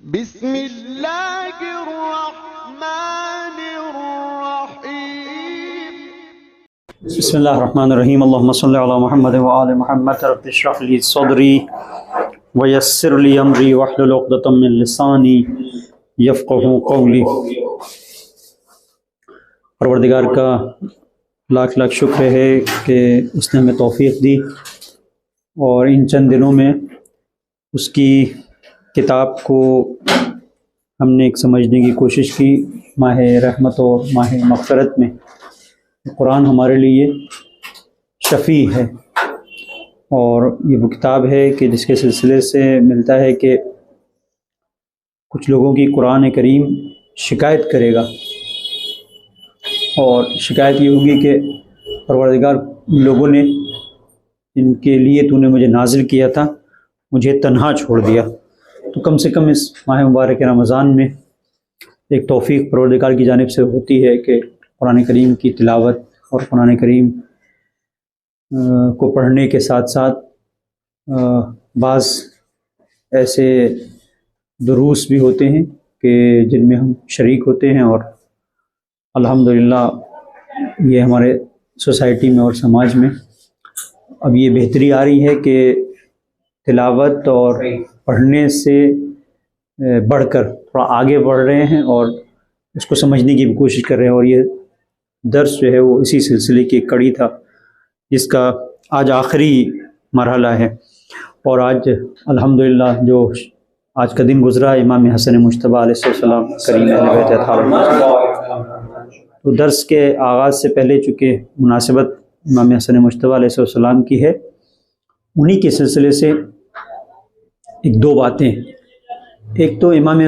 بسم اللہ الرحمن الرحیم بسم اللہ الرحمن الرحیم اللہم صلی علی محمد وآل محمد رب اشرح لی صدری ویسر لی امری واحلل عقدۃ من لسانی یفقہوا قولی۔ پروردگار کا لاکھ لاکھ شکر ہے کہ اس نے ہمیں توفیق دی اور ان چند دنوں میں اس کی کتاب کو ہم نے ایک سمجھنے کی کوشش کی۔ ماہ رحمت اور ماہ مغفرت میں قرآن ہمارے لیے شفیع ہے، اور یہ وہ کتاب ہے کہ جس کے سلسلے سے ملتا ہے کہ کچھ لوگوں کی قرآن کریم شکایت کرے گا، اور شکایت یہ ہوگی کہ پروردگار لوگوں نے جن کے لیے تو نے مجھے نازل کیا تھا مجھے تنہا چھوڑ دیا۔ تو کم سے کم اس ماہ مبارک رمضان میں ایک توفیق پروردگار کی جانب سے ہوتی ہے کہ قرآن کریم کی تلاوت اور قرآن کریم کو پڑھنے کے ساتھ ساتھ بعض ایسے دروس بھی ہوتے ہیں کہ جن میں ہم شریک ہوتے ہیں، اور الحمدللہ یہ ہمارے سوسائٹی میں اور سماج میں اب یہ بہتری آ رہی ہے کہ تلاوت اور پڑھنے سے بڑھ کر تھوڑا آگے بڑھ رہے ہیں اور اس کو سمجھنے کی بھی کوشش کر رہے ہیں، اور یہ درس جو ہے وہ اسی سلسلے کی ایک کڑی تھا جس کا آج آخری مرحلہ ہے۔ اور آج الحمدللہ جو آج کا دن گزرا امام حسن مجتبیٰ علیہ السلام کریم اہل بیت اطہار، تو درس کے آغاز سے پہلے چونکہ مناسبت امام حسن مجتبیٰ علیہ السلام کی ہے، انہی کے سلسلے سے ایک دو باتیں۔ ایک تو امام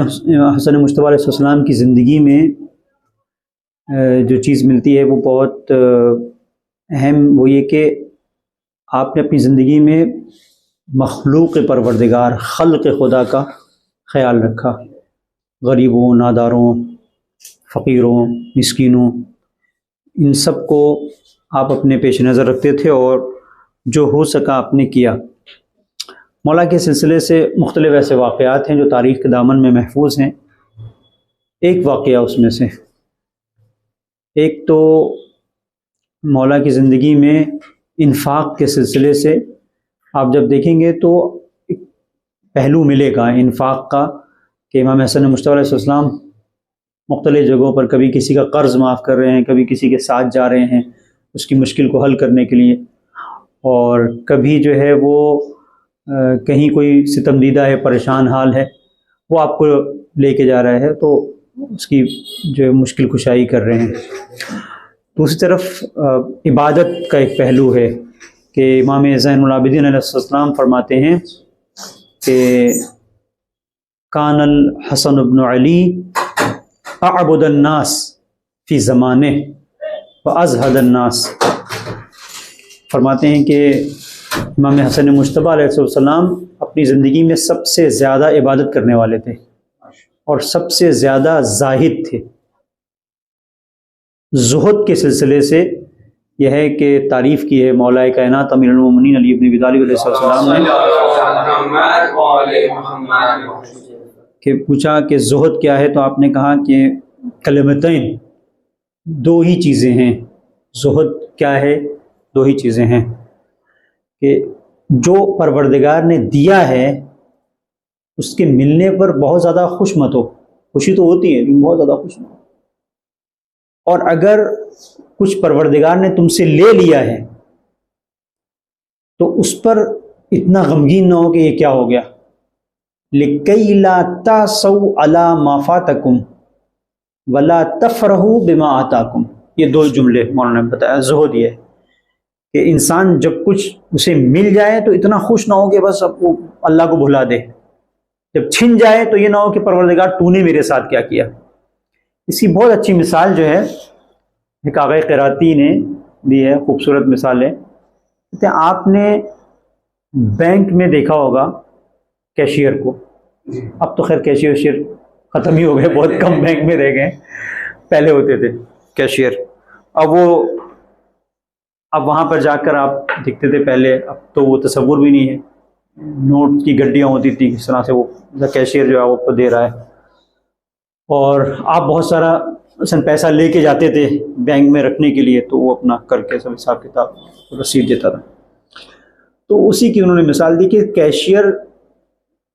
حسن مجتبیٰ علیہ السلام کی زندگی میں جو چیز ملتی ہے وہ بہت اہم، وہ یہ کہ آپ نے اپنی زندگی میں مخلوق پروردگار خلق خدا کا خیال رکھا، غریبوں، ناداروں، فقیروں، مسکینوں، ان سب کو آپ اپنے پیش نظر رکھتے تھے اور جو ہو سکا آپ نے کیا۔ مولا کے سلسلے سے مختلف ایسے واقعات ہیں جو تاریخ کے دامن میں محفوظ ہیں۔ ایک واقعہ اس میں سے، ایک تو مولا کی زندگی میں انفاق کے سلسلے سے آپ جب دیکھیں گے تو ایک پہلو ملے گا انفاق کا کہ امام حسن مجتبیٰ علیہ السلام مختلف جگہوں پر کبھی کسی کا قرض معاف کر رہے ہیں، کبھی کسی کے ساتھ جا رہے ہیں اس کی مشکل کو حل کرنے کے لیے، اور کبھی جو ہے وہ کہیں کوئی ستم دیدہ ہے، پریشان حال ہے، وہ آپ کو لے کے جا رہا ہے تو اس کی جو ہے مشکل کشائی کر رہے ہیں۔ دوسری طرف عبادت کا ایک پہلو ہے کہ امام زین العابدین علیہ السلام فرماتے ہیں کہ کان الحسن بن علی اعبد الناس فی زمانہ وازہد الناس۔ فرماتے ہیں کہ امام حسن مجتبیٰ علیہ السلام اپنی زندگی میں سب سے زیادہ عبادت کرنے والے تھے اور سب سے زیادہ زاہد تھے۔ زہد کے سلسلے سے یہ ہے کہ تعریف کی ہے مولا کائنات امیر المومنین علی بن ابی طالب علیہ السلام نے کہ پوچھا کہ زہد کیا ہے، تو آپ نے کہا کہ کلمتین، دو ہی چیزیں ہیں۔ زہد کیا ہے؟ دو ہی چیزیں ہیں کہ جو پروردگار نے دیا ہے اس کے ملنے پر بہت زیادہ خوش مت ہو، خوشی تو ہوتی ہے لیکن بہت زیادہ خوش مت ہو، اور اگر کچھ پروردگار نے تم سے لے لیا ہے تو اس پر اتنا غمگین نہ ہو کہ یہ کیا ہو گیا۔ لِكَيْ لَا تَعْصَوْا عَلَى مَا فَاتَكُمْ وَلَا تَفْرَحُوا بِمَا آتَاكُمْ۔ یہ دو جملے مولانا نے بتایا۔ زہد یہ ہے کہ انسان جب کچھ اسے مل جائے تو اتنا خوش نہ ہو کہ بس اب وہ اللہ کو بھلا دے، جب چھن جائے تو یہ نہ ہو کہ پروردگار تو نے میرے ساتھ کیا کیا۔ اس کی بہت اچھی مثال جو ہے ایک آغا قراتی نے دی ہے، خوبصورت مثال ہے۔ کہتے ہیں آپ نے بینک میں دیکھا ہوگا کیشیئر کو، اب تو خیر کیشیئر ختم ہی ہو گئے، بہت کم بینک میں رہ گئے، پہلے ہوتے تھے کیشیئر، اب وہاں پر جا کر آپ دیکھتے تھے پہلے، اب تو وہ تصور بھی نہیں ہے نوٹ کی گڈیاں ہوتی تھی، اس طرح سے وہ کیشیئر جو ہے وہ آپ کو دے رہا ہے، اور آپ بہت سارا مثلا پیسہ لے کے جاتے تھے بینک میں رکھنے کے لیے، تو وہ اپنا کر کے سب حساب کتاب رسید دیتا تھا. تو اسی کی انہوں نے مثال دی کہ کیشیئر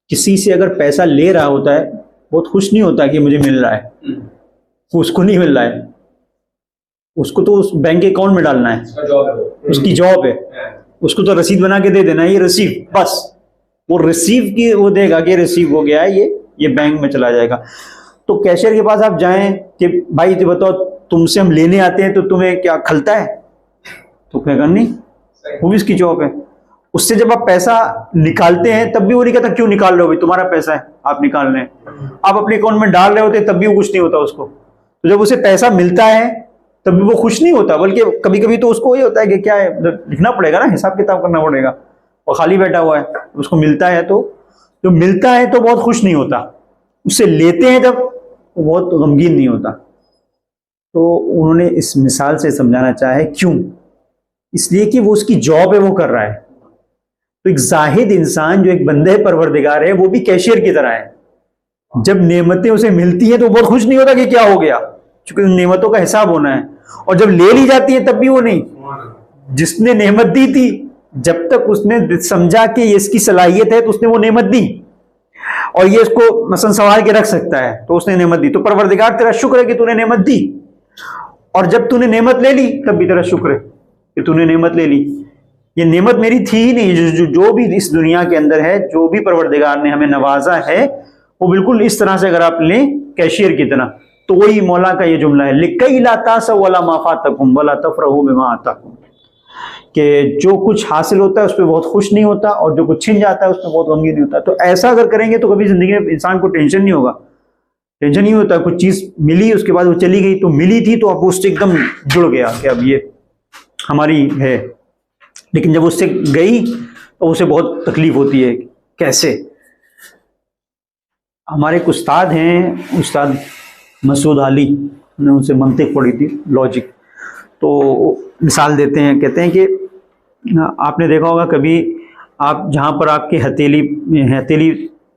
کسی سے اگر پیسہ لے رہا ہوتا ہے بہت خوش نہیں ہوتا کہ مجھے مل رہا ہے، اس کو نہیں مل رہا ہے، اس کو تو اس بینک کے اکاؤنٹ میں ڈالنا ہے، اس کی جاب ہے، اس کو تو رسید بنا کے دے دینا ہے، یہ ریسیو، بس وہ ریسیو کی وہ دے گا کہ ریسیو ہو گیا ہے، یہ بینک میں چلا جائے گا. تو کیشیئر کے پاس آپ جائیں کہ بھائی تو بتاؤ تم سے ہم لینے آتے ہیں تو تمہیں کیا کھلتا ہے؟ تو کہے گا نہیں، وہ بھی اس کی جاب ہے. اس سے جب آپ پیسہ نکالتے ہیں تب بھی وہ نہیں کہتا کیوں نکال رہے ہو بھائی، تمہارا پیسہ ہے آپ نکال رہے ہیں، آپ اپنے اکاؤنٹ میں ڈال رہے ہوتے تب بھی وہ کچھ نہیں ہوتا اس کو. تو جب اسے پیسہ ملتا ہے تب بھی وہ خوش نہیں ہوتا، بلکہ کبھی کبھی تو اس کو یہ ہوتا ہے کہ کیا ہے، لکھنا پڑے گا نا، حساب کتاب کرنا پڑے گا، وہ خالی بیٹھا ہوا ہے، اس کو ملتا ہے تو جو ملتا ہے تو بہت خوش نہیں ہوتا، اس سے لیتے ہیں جب بہت غمگین نہیں ہوتا. تو انہوں نے اس مثال سے سمجھانا چاہے کیوں، اس لیے کہ وہ اس کی جاب ہے، وہ کر رہا ہے. تو ایک زاہد انسان جو ایک بندہ پروردگار ہے وہ بھی کیشیئر کی طرح ہے، جب نعمتیں اسے ملتی ہیں تو بہت خوش نہیں ہوتا کہ کیا ہو گیا، چونکہ ان نعمتوں کا حساب ہونا ہے، اور جب لے لی جاتی ہے تب بھی وہ نہیں. جس نے نعمت دی تھی جب تک اس نے سمجھا کہ یہ اس کی صلاحیت ہے تو اس نے وہ نعمت دی، اور یہ اس کو مثلا سنبھال کے رکھ سکتا ہے تو اس نے نعمت دی. تو پروردگار تیرا شکر ہے کہ تو نے نعمت دی، اور جب تو نے نعمت لے لی تب بھی تیرا شکر ہے کہ تو نے نعمت لے لی. یہ نعمت میری تھی ہی نہیں، جو بھی اس دنیا کے اندر ہے، جو بھی پروردگار نے ہمیں نوازا ہے، وہ بالکل اس طرح سے اگر آپ لیں کیشیئر کی طرح. تو وہی مولا کا یہ جملہ ہے لِكَيْ لَا تَأْسَوْا عَلَىٰ مَا فَاتَكُمْ وَلَا تَفْرَحُوا بِمَا آتَاكُمْ، کہ جو کچھ حاصل ہوتا ہے اس پہ بہت خوش نہیں ہوتا، اور جو کچھ چھن جاتا ہے اس پہ بہت غمگین نہیں ہوتا. تو ایسا اگر کریں گے تو کبھی زندگی میں انسان کو ٹینشن نہیں ہوگا. ٹینشن نہیں ہوتا، کچھ چیز ملی اس کے بعد وہ چلی گئی، تو ملی تھی تو اب اس سے ایک دم جڑ گیا کہ اب یہ ہماری ہے، لیکن جب اس سے گئی تو اسے بہت تکلیف ہوتی ہے. کیسے؟ ہمارے ایک استاد ہیں، استاد مسعود علی، نے ان سے منطق پڑھی تھی، لاجک. تو مثال دیتے ہیں، کہتے ہیں کہ آپ نے دیکھا ہوگا کبھی آپ جہاں پر آپ کی ہتھیلی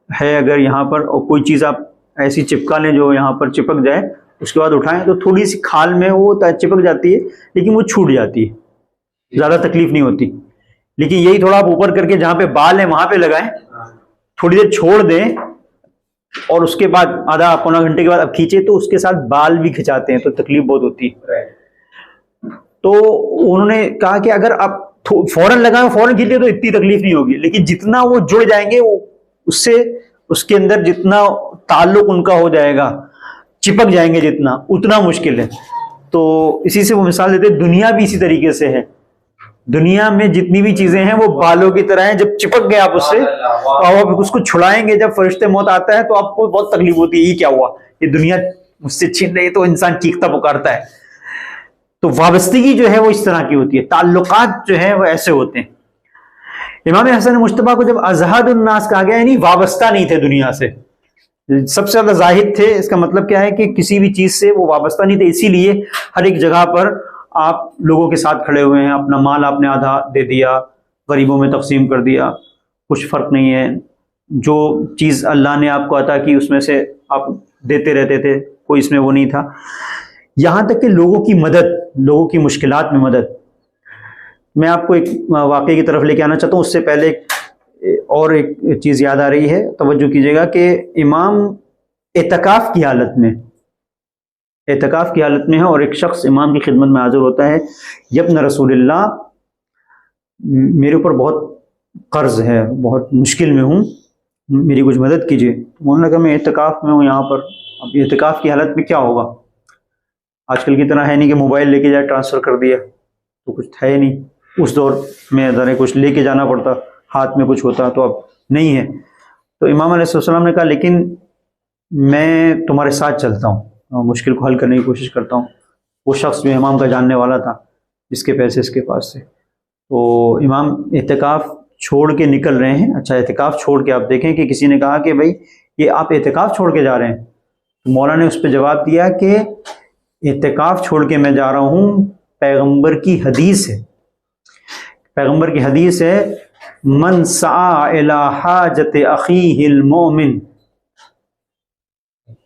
ہے، اگر یہاں پر اور کوئی چیز آپ ایسی چپکا لیں جو یہاں پر چپک جائے، اس کے بعد اٹھائیں تو تھوڑی سی کھال میں وہ چپک جاتی ہے لیکن وہ چھوٹ جاتی ہے، زیادہ تکلیف نہیں ہوتی. لیکن یہی تھوڑا آپ اوپر کر کے جہاں پہ بال ہیں وہاں پہ لگائیں، تھوڑی دیر چھوڑ دیں، اور اس کے بعد آدھا پونا گھنٹے کے بعد اب کھینچے تو اس کے ساتھ بال بھی کھچاتے ہیں تو تکلیف بہت ہوتی ہے. تو انہوں نے کہا کہ اگر آپ فوراً لگائیں، فوراً کھینچے تو اتنی تکلیف نہیں ہوگی، لیکن جتنا وہ جڑ جائیں گے، وہ اس سے اس کے اندر جتنا تعلق ان کا ہو جائے گا، چپک جائیں گے جتنا، اتنا مشکل ہے. تو اسی سے وہ مثال دیتے، دنیا بھی اسی طریقے سے ہے. دنیا میں جتنی بھی چیزیں ہیں وہ بالوں کی طرح ہیں، جب چپک گئے آپ اس سے، آپ اس کو چھڑائیں گے، جب فرشتے موت آتا ہے تو آپ کو بہت تکلیف ہوتی ہے، یہ کیا ہوا، یہ دنیا مجھ سے چھین رہی ہے، تو انسان چیختا پکارتا ہے. تو وابستگی جو ہے وہ اس طرح کی ہوتی ہے، تعلقات جو ہیں وہ ایسے ہوتے ہیں. امام حسن مجتبیٰ کو جب ازہد الناس کہا گیا، یعنی وابستہ نہیں تھے دنیا سے، سب سے زیادہ زاہد تھے. اس کا مطلب کیا ہے کہ کسی بھی چیز سے وہ وابستہ نہیں تھے، اسی لیے ہر ایک جگہ پر آپ لوگوں کے ساتھ کھڑے ہوئے ہیں، اپنا مال آپ نے آدھا دے دیا، غریبوں میں تقسیم کر دیا، کچھ فرق نہیں ہے. جو چیز اللہ نے آپ کو عطا کی اس میں سے آپ دیتے رہتے تھے، کوئی اس میں وہ نہیں تھا. یہاں تک کہ لوگوں کی مدد، لوگوں کی مشکلات میں مدد. میں آپ کو ایک واقعے کی طرف لے کے آنا چاہتا ہوں، اس سے پہلے اور ایک چیز یاد آ رہی ہے، توجہ کیجیے گا کہ امام اعتکاف کی حالت میں ہے، اور ایک شخص امام کی خدمت میں حاضر ہوتا ہے، یبن رسول اللہ، میرے اوپر بہت قرض ہے، بہت مشکل میں ہوں، میری کچھ مدد کیجیے. انہوں نے کہا میں اعتکاف میں ہوں یہاں پر. اب اعتکاف کی حالت میں کیا ہوگا؟ آج کل کی طرح ہے نہیں کہ موبائل لے کے جائے ٹرانسفر کر دیا، تو کچھ ہے نہیں. اس دور میں ذرا کچھ لے کے جانا پڑتا، ہاتھ میں کچھ ہوتا، تو اب نہیں ہے. تو امام علیہ السلام نے کہا لیکن میں تمہارے ساتھ چلتا ہوں، مشکل کو حل کرنے کی کوشش کرتا ہوں. وہ شخص جو امام کا جاننے والا تھا، جس کے پیسے اس کے پاس تھے. تو امام اعتکاف چھوڑ کے نکل رہے ہیں. اچھا، اعتکاف چھوڑ کے آپ دیکھیں کہ کسی نے کہا کہ بھائی یہ آپ اعتکاف چھوڑ کے جا رہے ہیں. تو مولا نے اس پہ جواب دیا کہ اعتکاف چھوڑ کے میں جا رہا ہوں، پیغمبر کی حدیث ہے، پیغمبر کی حدیث ہے من سعى الى حاجت اخیہ المؤمن،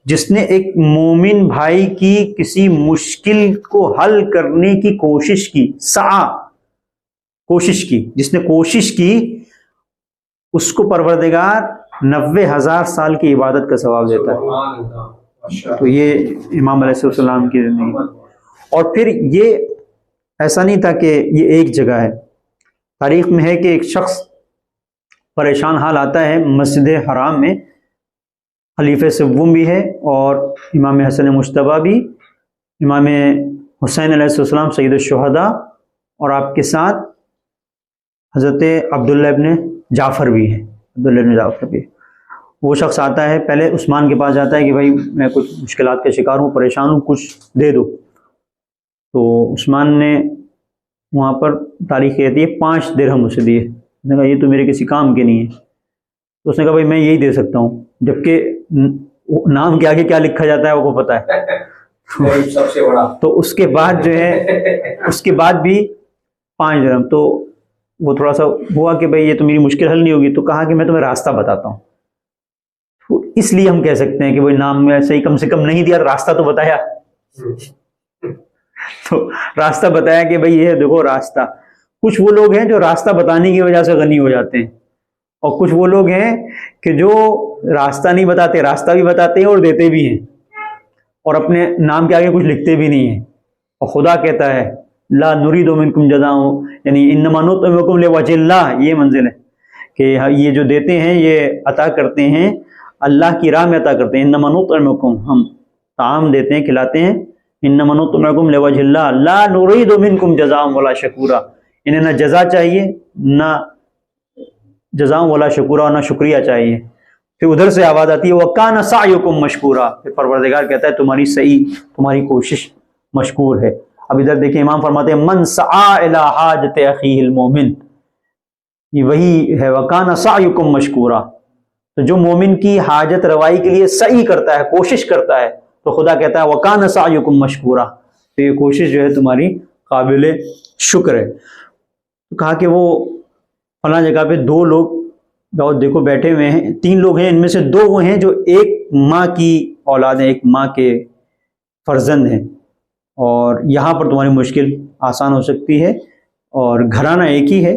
جس نے ایک مومن بھائی کی کسی مشکل کو حل کرنے کی کوشش کی، سعی کوشش کی، جس نے کوشش کی، اس کو پروردگار 90,000 سال کی عبادت کا ثواب دیتا ہے۔ تو یہ امام علیہ السلام کی زندگی۔ اور پھر یہ ایسا نہیں تھا کہ یہ ایک جگہ ہے، تاریخ میں ہے کہ ایک شخص پریشان حال آتا ہے مسجد حرام میں، خلیفہ سوم بھی ہے اور امام حسن مجتبیٰ بھی، امام حسین علیہ السلام سید الشہداء، اور آپ کے ساتھ حضرت عبداللہ ابن جعفر بھی ہیں، عبداللہ ابن جعفر بھی۔ وہ شخص آتا ہے، پہلے عثمان کے پاس جاتا ہے کہ بھائی میں کچھ مشکلات کا شکار ہوں، پریشان ہوں، کچھ دے دو۔ تو عثمان نے وہاں پر تاریخ کہتی ہے 5 درہم اسے دیے۔ اس نے کہا یہ تو میرے کسی کام کے نہیں ہے۔ تو اس نے کہا بھائی میں یہی دے سکتا ہوں، جبکہ نام کے آگے کیا لکھا جاتا ہے وہ کو پتہ ہے۔ سب سے بڑا۔ تو اس کے بعد جو ہے، اس کے بعد بھی 5 درہم۔ تو وہ تھوڑا سا ہوا کہ بھائی یہ تو میری مشکل حل نہیں ہوگی، تو کہا کہ میں تمہیں راستہ بتاتا ہوں۔ تو اس لیے ہم کہہ سکتے ہیں کہ بھائی نام میں صحیح کم سے کم نہیں دیا، راستہ تو بتایا۔ تو راستہ بتایا کہ بھائی یہ دیکھو راستہ۔ کچھ وہ لوگ ہیں جو راستہ بتانے کی وجہ سے غنی ہو جاتے ہیں، اور کچھ وہ لوگ ہیں کہ جو راستہ نہیں بتاتے، راستہ بھی بتاتے ہیں اور دیتے بھی ہیں، اور اپنے نام کے آگے کچھ لکھتے بھی نہیں ہیں۔ اور خدا کہتا ہے لا نرید منکم جزاء، یعنی انما نطعمکم لوجہ اللہ، یہ منزل ہے کہ یہ جو دیتے ہیں یہ عطا کرتے ہیں اللہ کی راہ میں عطا کرتے ہیں۔ انما نطعمکم، ہم طعام دیتے ہیں، کھلاتے ہیں، انما نطعمکم لوجہ اللہ لا نرید منکم جزاء ولا شکورا، انہیں نہ جزا چاہیے، نہ جزاء ولا شکورا، نہ شکریہ چاہیے۔ پھر ادھر سے آواز آتی ہے وَكَانَ سَعْيُكُمْ مَشْكُورًا، پھر پروردگار کہتا ہے تمہاری سعی، تمہاری کوشش مشکور ہے۔ اب ادھر دیکھیں امام فرماتے ہیں من سعى الى حاجت اخیہ المؤمن، یہ وہی ہے وَكَانَ سَعْيُكُمْ مَشْكُورًا۔ تو جو مومن کی حاجت روائی کے لیے سعی کرتا ہے، کوشش کرتا ہے، تو خدا کہتا ہے وَكَانَ سَعْيُكُمْ مَشْكُورًا، تو یہ کوشش جو ہے تمہاری قابل شکر ہے۔ تو کہا کہ وہ فلاں جگہ پہ 2 لوگ دیکھو بیٹھے ہوئے ہیں، 3 لوگ ہیں، ان میں سے 2 وہ ہیں جو ایک ماں کی اولاد ہیں، ایک ماں کے فرزند ہیں، اور یہاں پر تمہاری مشکل آسان ہو سکتی ہے، اور گھرانہ ایک ہی ہے۔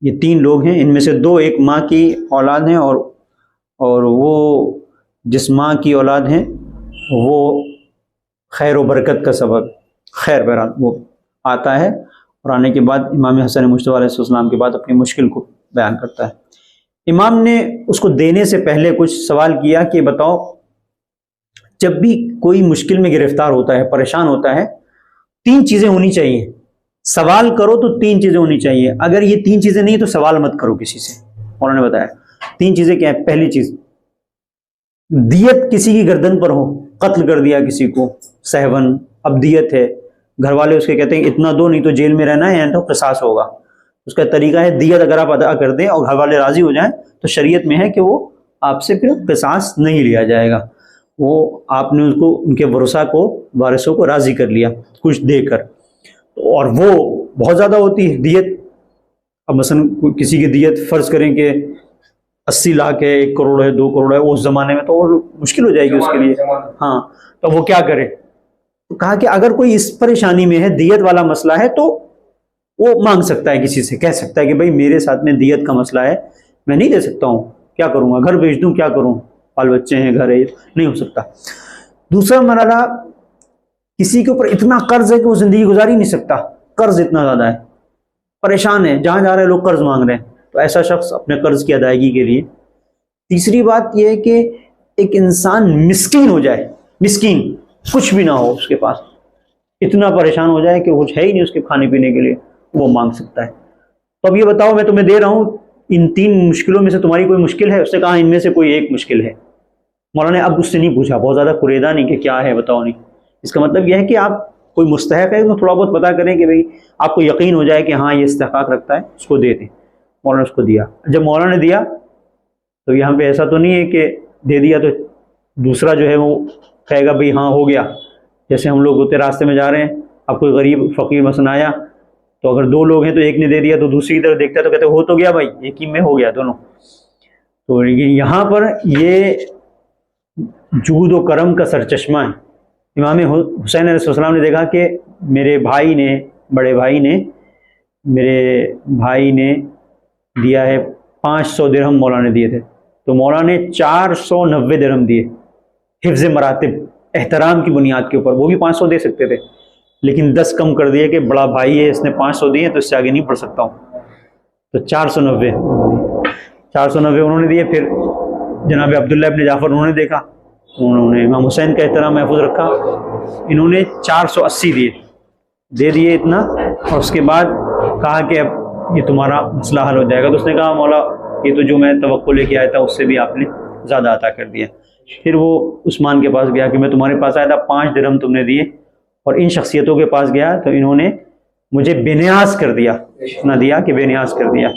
یہ 3 لوگ ہیں، ان میں سے 2 ایک ماں کی اولاد ہیں، اور وہ جس ماں کی اولاد ہیں وہ خیر و برکت کا سبب، خیر بہرحال وہ آتا ہے، اور آنے کے بعد امام حسن مجتبیٰ علیہ السلام کے بعد اپنی مشکل کو بیان کرتا ہے۔ امام نے اس کو دینے سے پہلے کچھ سوال کیا کہ بتاؤ جب بھی کوئی مشکل میں گرفتار ہوتا ہے، پریشان ہوتا ہے، 3 چیزیں ہونی چاہیے۔ سوال کرو تو 3 چیزیں ہونی چاہیے، اگر یہ 3 چیزیں نہیں تو سوال مت کرو کسی سے۔ انہوں نے بتایا 3 چیزیں کیا ہیں۔ پہلی چیز، دیت کسی کی گردن پر ہو، قتل کر دیا کسی کو سہون، اب دیت ہے، گھر والے اس کے کہتے ہیں اتنا دو نہیں تو جیل میں رہنا ہے یا تو قصاص ہوگا۔ اس کا طریقہ ہے دیت اگر آپ ادا کر دیں اور گھر والے راضی ہو جائیں تو شریعت میں ہے کہ وہ آپ سے پھر قصاص نہیں لیا جائے گا، وہ آپ نے اس کو ان کے ورثاء کو، وارثوں کو راضی کر لیا کچھ دے کر، اور وہ بہت زیادہ ہوتی ہے دیت۔ اب مثلا کسی کی دیت فرض کریں کہ 80 لاکھ ہے، 1 کروڑ ہے، 2 کروڑ ہے، اس زمانے میں تو اور مشکل ہو جائے گی اس کے لیے۔ ہاں، تو وہ کیا کرے؟ تو کہا کہ اگر کوئی اس پریشانی میں ہے، دیت والا مسئلہ ہے، تو وہ مانگ سکتا ہے کسی سے، کہہ سکتا ہے کہ بھائی میرے ساتھ میں دیت کا مسئلہ ہے، میں نہیں دے سکتا ہوں، کیا کروں گا، گھر بیچ دوں، کیا کروں، بال بچے ہیں، گھر ہے، نہیں ہو سکتا۔ دوسرا مرحلہ، کسی کے اوپر اتنا قرض ہے کہ وہ زندگی گزار ہی نہیں سکتا، قرض اتنا زیادہ ہے، پریشان ہے، جہاں جا رہے ہیں لوگ قرض مانگ رہے ہیں، تو ایسا شخص اپنے قرض کی ادائیگی کے لیے۔ تیسری بات یہ ہے کہ ایک انسان مسکین ہو جائے، مسکین، کچھ بھی نہ ہو اس کے پاس، اتنا پریشان ہو جائے کہ کچھ ہے ہی نہیں اس کے کھانے پینے کے لیے، وہ مانگ سکتا ہے۔ تو اب یہ بتاؤ میں تمہیں دے رہا ہوں، ان 3 مشکلوں میں سے تمہاری کوئی مشکل ہے؟ اس نے کہا ان میں سے کوئی ایک مشکل ہے۔ مولانا نے اب اس سے نہیں پوچھا، بہت زیادہ قریدہ نہیں کہ کیا ہے بتاؤ نہیں، اس کا مطلب یہ ہے کہ آپ کوئی مستحق ہے تو تھوڑا بہت پتا کریں کہ بھئی آپ کو یقین ہو جائے کہ ہاں یہ استحقاق رکھتا ہے، اس کو دے دیں۔ مولانا نے اس کو دیا۔ جب مولانا نے دیا تو یہاں پہ ایسا تو نہیں ہے کہ دے دیا تو دوسرا جو ہے وہ کہے گا بھئی ہاں ہو گیا، جیسے ہم لوگ ہوتے راستے میں جا رہے ہیں، اب کوئی غریب فقیر مثلا آیا تو اگر دو لوگ ہیں تو ایک نے دے دیا تو دوسری کی طرف دیکھتا ہے تو کہتے ہیں ہو تو گیا بھائی، ایک ہی میں ہو گیا دونوں. تو یہاں پر یہ جود و کرم کا سرچشمہ ہے. امام حسین علیہ السلام نے دیکھا کہ میرے بڑے بھائی نے دیا ہے 500 درہم مولا نے دیے تھے، تو مولا نے 490 درہم دیے حفظ مراتب احترام کی بنیاد کے اوپر. وہ بھی 500 دے سکتے تھے لیکن 10 کم کر دیے کہ بڑا بھائی ہے، اس نے 500 دیے تو اس سے آگے نہیں پڑھ سکتا ہوں. تو 490 انہوں نے دیے. پھر جناب عبداللہ ابن جعفر انہوں نے دیکھا، انہوں نے امام حسین کا احترام محفوظ رکھا، انہوں نے 480 دے دیے اتنا. اور اس کے بعد کہا کہ اب یہ تمہارا مسئلہ حل ہو جائے گا. تو اس نے کہا مولا یہ تو جو میں توقع لے کے آیا تھا اس سے بھی آپ نے زیادہ عطا کر دیا. پھر وہ عثمان کے پاس گیا کہ میں تمہارے پاس آیا تھا، 5 درہم تم نے دیے. اور ان شخصیتوں کے پاس گیا تو انہوں نے مجھے بے نیاز کر دیا، اتنا دیا کہ بے نیاز کر دیا.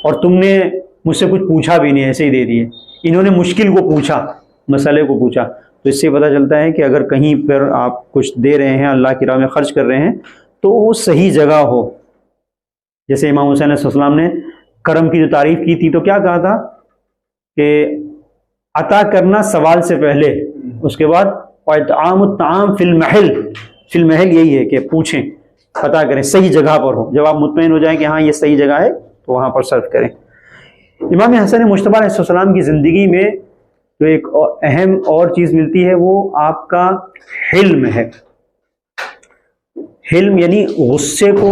اور تم نے مجھ سے کچھ پوچھا بھی نہیں، ایسے ہی دے دیے. انہوں نے مشکل کو پوچھا، مسئلے کو پوچھا. تو اس سے پتہ چلتا ہے کہ اگر کہیں پر آپ کچھ دے رہے ہیں، اللہ کی راہ میں خرچ کر رہے ہیں، تو وہ صحیح جگہ ہو. جیسے امام حسین علیہ السلام نے کرم کی جو تعریف کی تھی تو کیا کہا تھا کہ عطا کرنا سوال سے پہلے، اس کے بعد وَإِطْعَامُ الطَّعَامِ فِي الْمَحِلِ یہی ہے کہ پوچھیں، عطا کریں، صحیح جگہ پر ہو. جب آپ مطمئن ہو جائیں کہ ہاں یہ صحیح جگہ ہے تو وہاں پر صرف کریں. امام حسن مجتبیٰ علیہ السلام کی زندگی میں جو ایک اہم اور چیز ملتی ہے وہ آپ کا حلم ہے. حلم یعنی غصے کو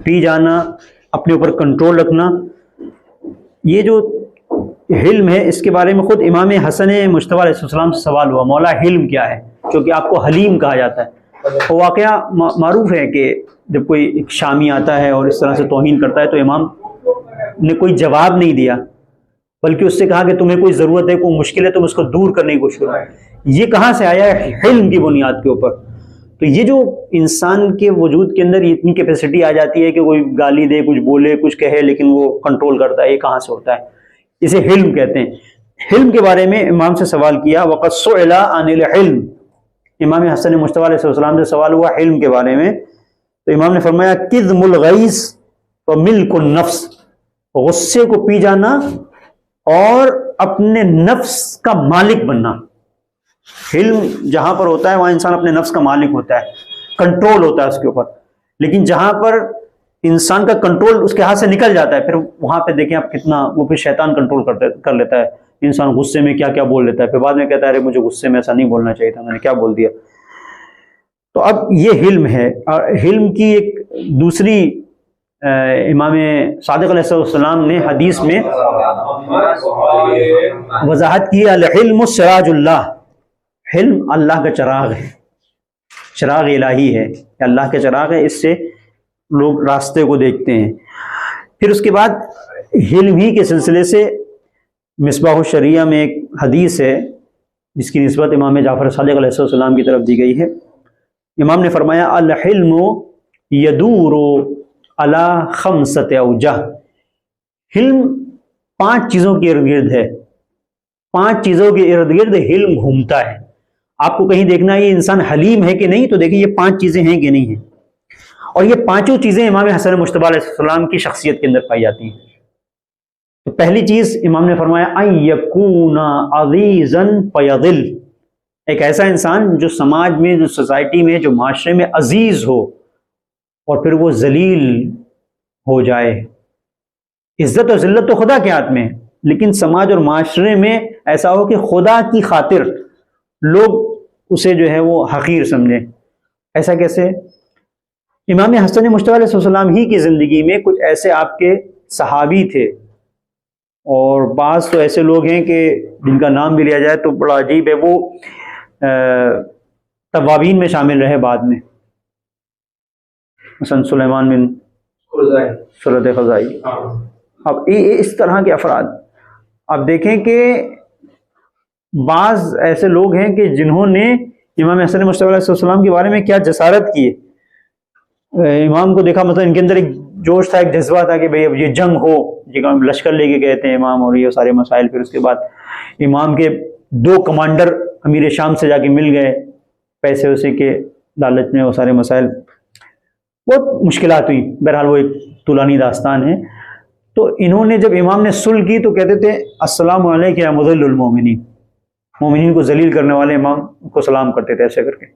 پی جانا، اپنے اوپر کنٹرول رکھنا. یہ جو حلم ہے اس کے بارے میں خود امام حسن مجتبیٰ علیہ السلام سے سوال ہوا، مولا حلم کیا ہے؟ کیونکہ آپ کو حلیم کہا جاتا ہے. وہ واقعہ معروف ہے کہ جب کوئی ایک شامی آتا ہے اور اس طرح سے توہین کرتا ہے تو امام نے کوئی جواب نہیں دیا، بلکہ اس سے کہا کہ تمہیں کوئی ضرورت ہے، کوئی مشکل ہے، تم اس کو دور کرنے کی کوشش کرو. یہ کہاں سے آیا ہے؟ حلم کی بنیاد کے اوپر. تو یہ جو انسان کے وجود کے اندر اتنی کیپیسٹی آ جاتی ہے کہ کوئی گالی دے، کچھ بولے، کچھ کہے لیکن وہ کنٹرول کرتا ہے، یہ کہاں سے ہوتا ہے؟ اسے حلم کہتے ہیں. حلم کے بارے میں امام سے سوال کیا، وَقَدْ سُئِلَ عَنِ الْحِلْمِ. امام حسن مجتبیٰ علیہ السلام سے سوال ہوا حلم کے بارے میں، تو امام نے فرمایا کِظْمُ الْغَیْظِ وَمِلْکُ النَّفْسِ. غصے کو پی جانا اور اپنے نفس کا مالک بننا. حلم جہاں پر ہوتا ہے وہاں انسان اپنے نفس کا مالک ہوتا ہے، کنٹرول ہوتا ہے اس کے اوپر. لیکن جہاں پر انسان کا کنٹرول اس کے ہاتھ سے نکل جاتا ہے، پھر وہاں پہ دیکھیں آپ کتنا، وہ پھر شیطان کنٹرول کر لیتا ہے. انسان غصے میں کیا کیا بول لیتا ہے، پھر بعد میں کہتا ہے ارے مجھے غصے میں ایسا نہیں بولنا چاہیے تھا، میں نے کیا بول دیا. تو اب یہ حلم ہے. اور حلم کی ایک دوسری امام صادق علیہ السلام نے حدیث میں وضاحت کی، الحلم سراج اللہ. حلم اللہ کا چراغ ہے، چراغ الہی ہے، اللہ کا چراغ ہے، اس سے لوگ راستے کو دیکھتے ہیں. پھر اس کے بعد حلم ہی کے سلسلے سے مصباح الشریعہ میں ایک حدیث ہے جس کی نسبت امام جعفر صادق علیہ السلام کی طرف دی گئی ہے. امام نے فرمایا الحلم یدور علی خمسۃ اوجہ. حلم 5 چیزوں کے ارد گرد ہے، 5 چیزوں کے ارد گرد حلم گھومتا ہے. آپ کو کہیں دیکھنا ہے یہ انسان حلیم ہے کہ نہیں، تو دیکھیں یہ 5 چیزیں ہیں کہ نہیں ہیں. اور یہ 5 چیزیں امام حسن مجتبیٰ علیہ السلام کی شخصیت کے اندر پائی جاتی ہیں. تو پہلی چیز امام نے فرمایا ان یکون عزیزا فیضل. ایک ایسا انسان جو سماج میں، جو سوسائٹی میں، جو معاشرے میں عزیز ہو اور پھر وہ ذلیل ہو جائے. عزت اور ذلت تو خدا کے ہاتھ میں ہے، لیکن سماج اور معاشرے میں ایسا ہو کہ خدا کی خاطر لوگ اسے جو ہے وہ حقیر سمجھیں. ایسا کیسے؟ امام حسن مجتبیٰ علیہ السلام ہی کی زندگی میں کچھ ایسے آپ کے صحابی تھے، اور بعض تو ایسے لوگ ہیں کہ جن کا نام بھی لیا جائے تو بڑا عجیب ہے. وہ توابین میں شامل رہے بعد میں، مثلا سلیمان بن سلط خزائی. اب اس طرح کے افراد آپ دیکھیں کہ بعض ایسے لوگ ہیں کہ جنہوں نے امام حسن مجتبیٰ علیہ السلام کے بارے میں کیا جسارت کی. امام کو دیکھا، مثلا ان کے اندر ایک جوش تھا، ایک جذبہ تھا کہ بھئی اب یہ جنگ ہو، لشکر لے کے گئے تھے امام، اور یہ سارے مسائل. پھر اس کے بعد امام کے 2 کمانڈر امیر شام سے جا کے مل گئے، پیسے ویسے کے لالچ میں وہ سارے مسائل. بہت مشکلات ہوئی، بہرحال وہ ایک طولانی داستان ہے۔ تو انہوں نے جب امام نے صلح کی تو کہتے تھے السلام علیک یا مذل المومنین، مومنین کو ذلیل کرنے والے امام کو سلام کرتے تھے ایسے کر کے۔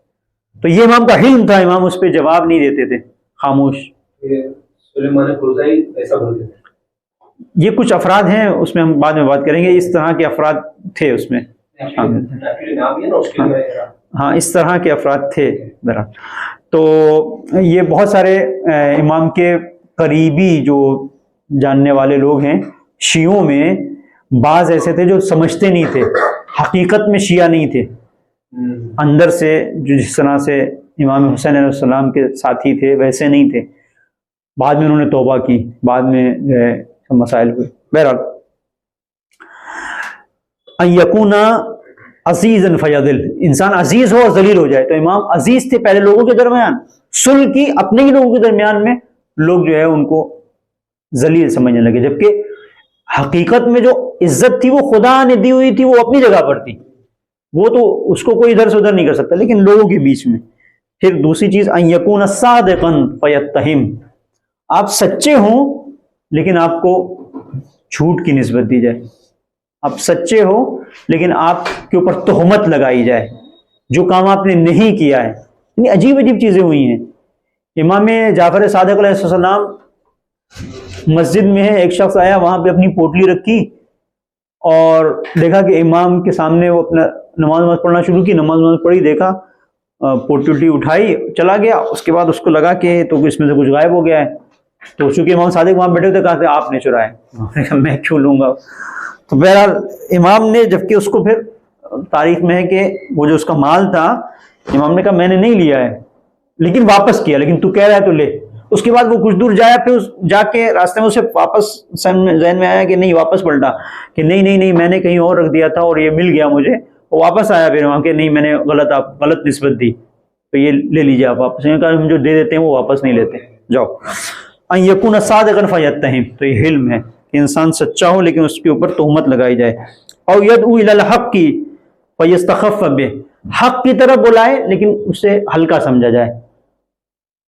تو یہ امام کا حلم تھا، امام اس پہ جواب نہیں دیتے تھے، خاموش۔ سلیمان قرظائی ایسا بولتے تھے۔ یہ کچھ افراد ہیں، اس میں ہم بعد میں بات کریں گے، اس طرح کے افراد تھے اس میں، ہاں اس طرح کے افراد تھے ذرا۔ تو یہ بہت سارے امام کے قریبی جو جاننے والے لوگ ہیں شیعوں میں، بعض ایسے تھے جو سمجھتے نہیں تھے، حقیقت میں شیعہ نہیں تھے، اندر سے جو جس طرح سے امام حسین علیہ السلام کے ساتھی تھے ویسے نہیں تھے۔ بعد میں انہوں نے توبہ کی، بعد میں جو ہے سب مسائل ہوئے۔ بہرحال ان یکون عزیزا فیذل، انسان عزیز ہو اور ذلیل ہو جائے۔ تو امام عزیز تھے پہلے لوگوں کے درمیان، صلح کی اپنے ہی لوگوں کے درمیان میں، لوگ جو ہے ان کو ذلیل سمجھنے لگے، جبکہ حقیقت میں جو عزت تھی وہ خدا نے دی ہوئی تھی، وہ اپنی جگہ پر تھی، وہ تو اس کو کوئی ادھر سے ادھر نہیں کر سکتا، لیکن لوگوں کے بیچ میں۔ پھر دوسری چیز ان یکون صادقا فیتہم، آپ سچے ہوں لیکن آپ کو جھوٹ کی نسبت دی جائے، آپ سچے ہو لیکن آپ کے اوپر تہمت لگائی جائے، جو کام آپ نے نہیں کیا ہے۔ یعنی عجیب عجیب چیزیں ہوئی ہیں۔ امام جعفر صادق علیہ السلام مسجد میں ہے، ایک شخص آیا، وہاں پہ اپنی پوٹلی رکھی اور دیکھا کہ امام کے سامنے وہ اپنا نماز پڑھنا شروع کی، نماز پڑھی، دیکھا پوٹلی اٹھائی، چلا گیا۔ اس کے بعد اس کو لگا کہ تو اس میں سے کچھ غائب ہو گیا ہے، تو چونکہ امام صادق وہاں بیٹھے تھے، کہا کہ آپ نے چرائے، میں کیوں لوں گا؟ تو بہرحال امام نے، جبکہ اس کو پھر تاریخ میں ہے کہ وہ جو اس کا مال تھا، امام نے کہا میں نے نہیں لیا ہے لیکن واپس کیا، لیکن تو کہہ رہا ہے تو لے۔ اس کے بعد وہ کچھ دور جایا، پھر جا کے راستے میں اسے واپس ذہن میں آیا کہ نہیں، واپس پلٹا کہ نہیں میں نے کہیں اور رکھ دیا تھا اور یہ مل گیا مجھے۔ وہ واپس آیا پھر وہاں کہ نہیں، میں نے غلط نسبت دی، تو یہ لے لیجیے آپ واپس۔ انہوں نے کہا ہم جو دے دیتے ہیں وہ واپس نہیں لیتے، جاؤ۔ ان یکون صادقا فیتہم، تو یہ حلم ہے کہ انسان سچا ہو لیکن اس کے اوپر تہمت لگائی جائے۔ اور یدعو الی الحق فیستخف بہ، حق کی طرف بلائے لیکن اسے ہلکا سمجھا جائے،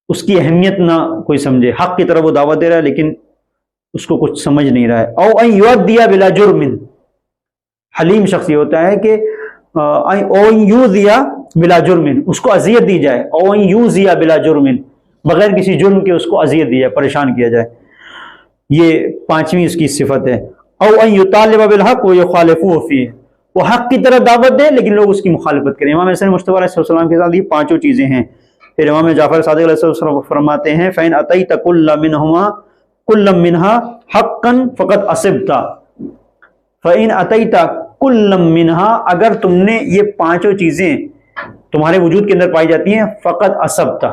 اس کی اہمیت نہ کوئی سمجھے۔ حق کی طرف وہ دعوت دے رہا ہے لیکن اس کو کچھ سمجھ نہیں رہا ہے۔ او ان یؤدی بلا جرم، حلیم شخص یہ ہوتا ہے کہ او ان یؤذی بلا جرم، اس کو اذیت دی جائے، او ان یؤذی بلا جرم، بغیر کسی جرم کے اس کو اذیت دی جائے، پریشان کیا جائے۔ یہ پانچویں اس کی صفت ہے۔ او ان یطالب بالحق ویخالفوہ فیہ، وہ حق کی طرف دعوت دے لیکن لوگ اس کی مخالفت کریں۔ امام حسین مجتبی علیہ السلام کے ساتھ یہ پانچوں چیزیں ہیں۔ پھر امام جعفر صادق علیہ السلام فرماتے ہیں فَإِنْ أَتَيْتَ كُلًّا مِّنْهَا حَقًّا فَقَدْ أَصِبْتَ، فَإِنْ أَتَيْتَ كُلًّا مِّنْهَا، اگر تم نے یہ پانچوں چیزیں تمہارے وجود کے اندر پائی جاتی ہیں، فَقَدْ أَصَبْتَ،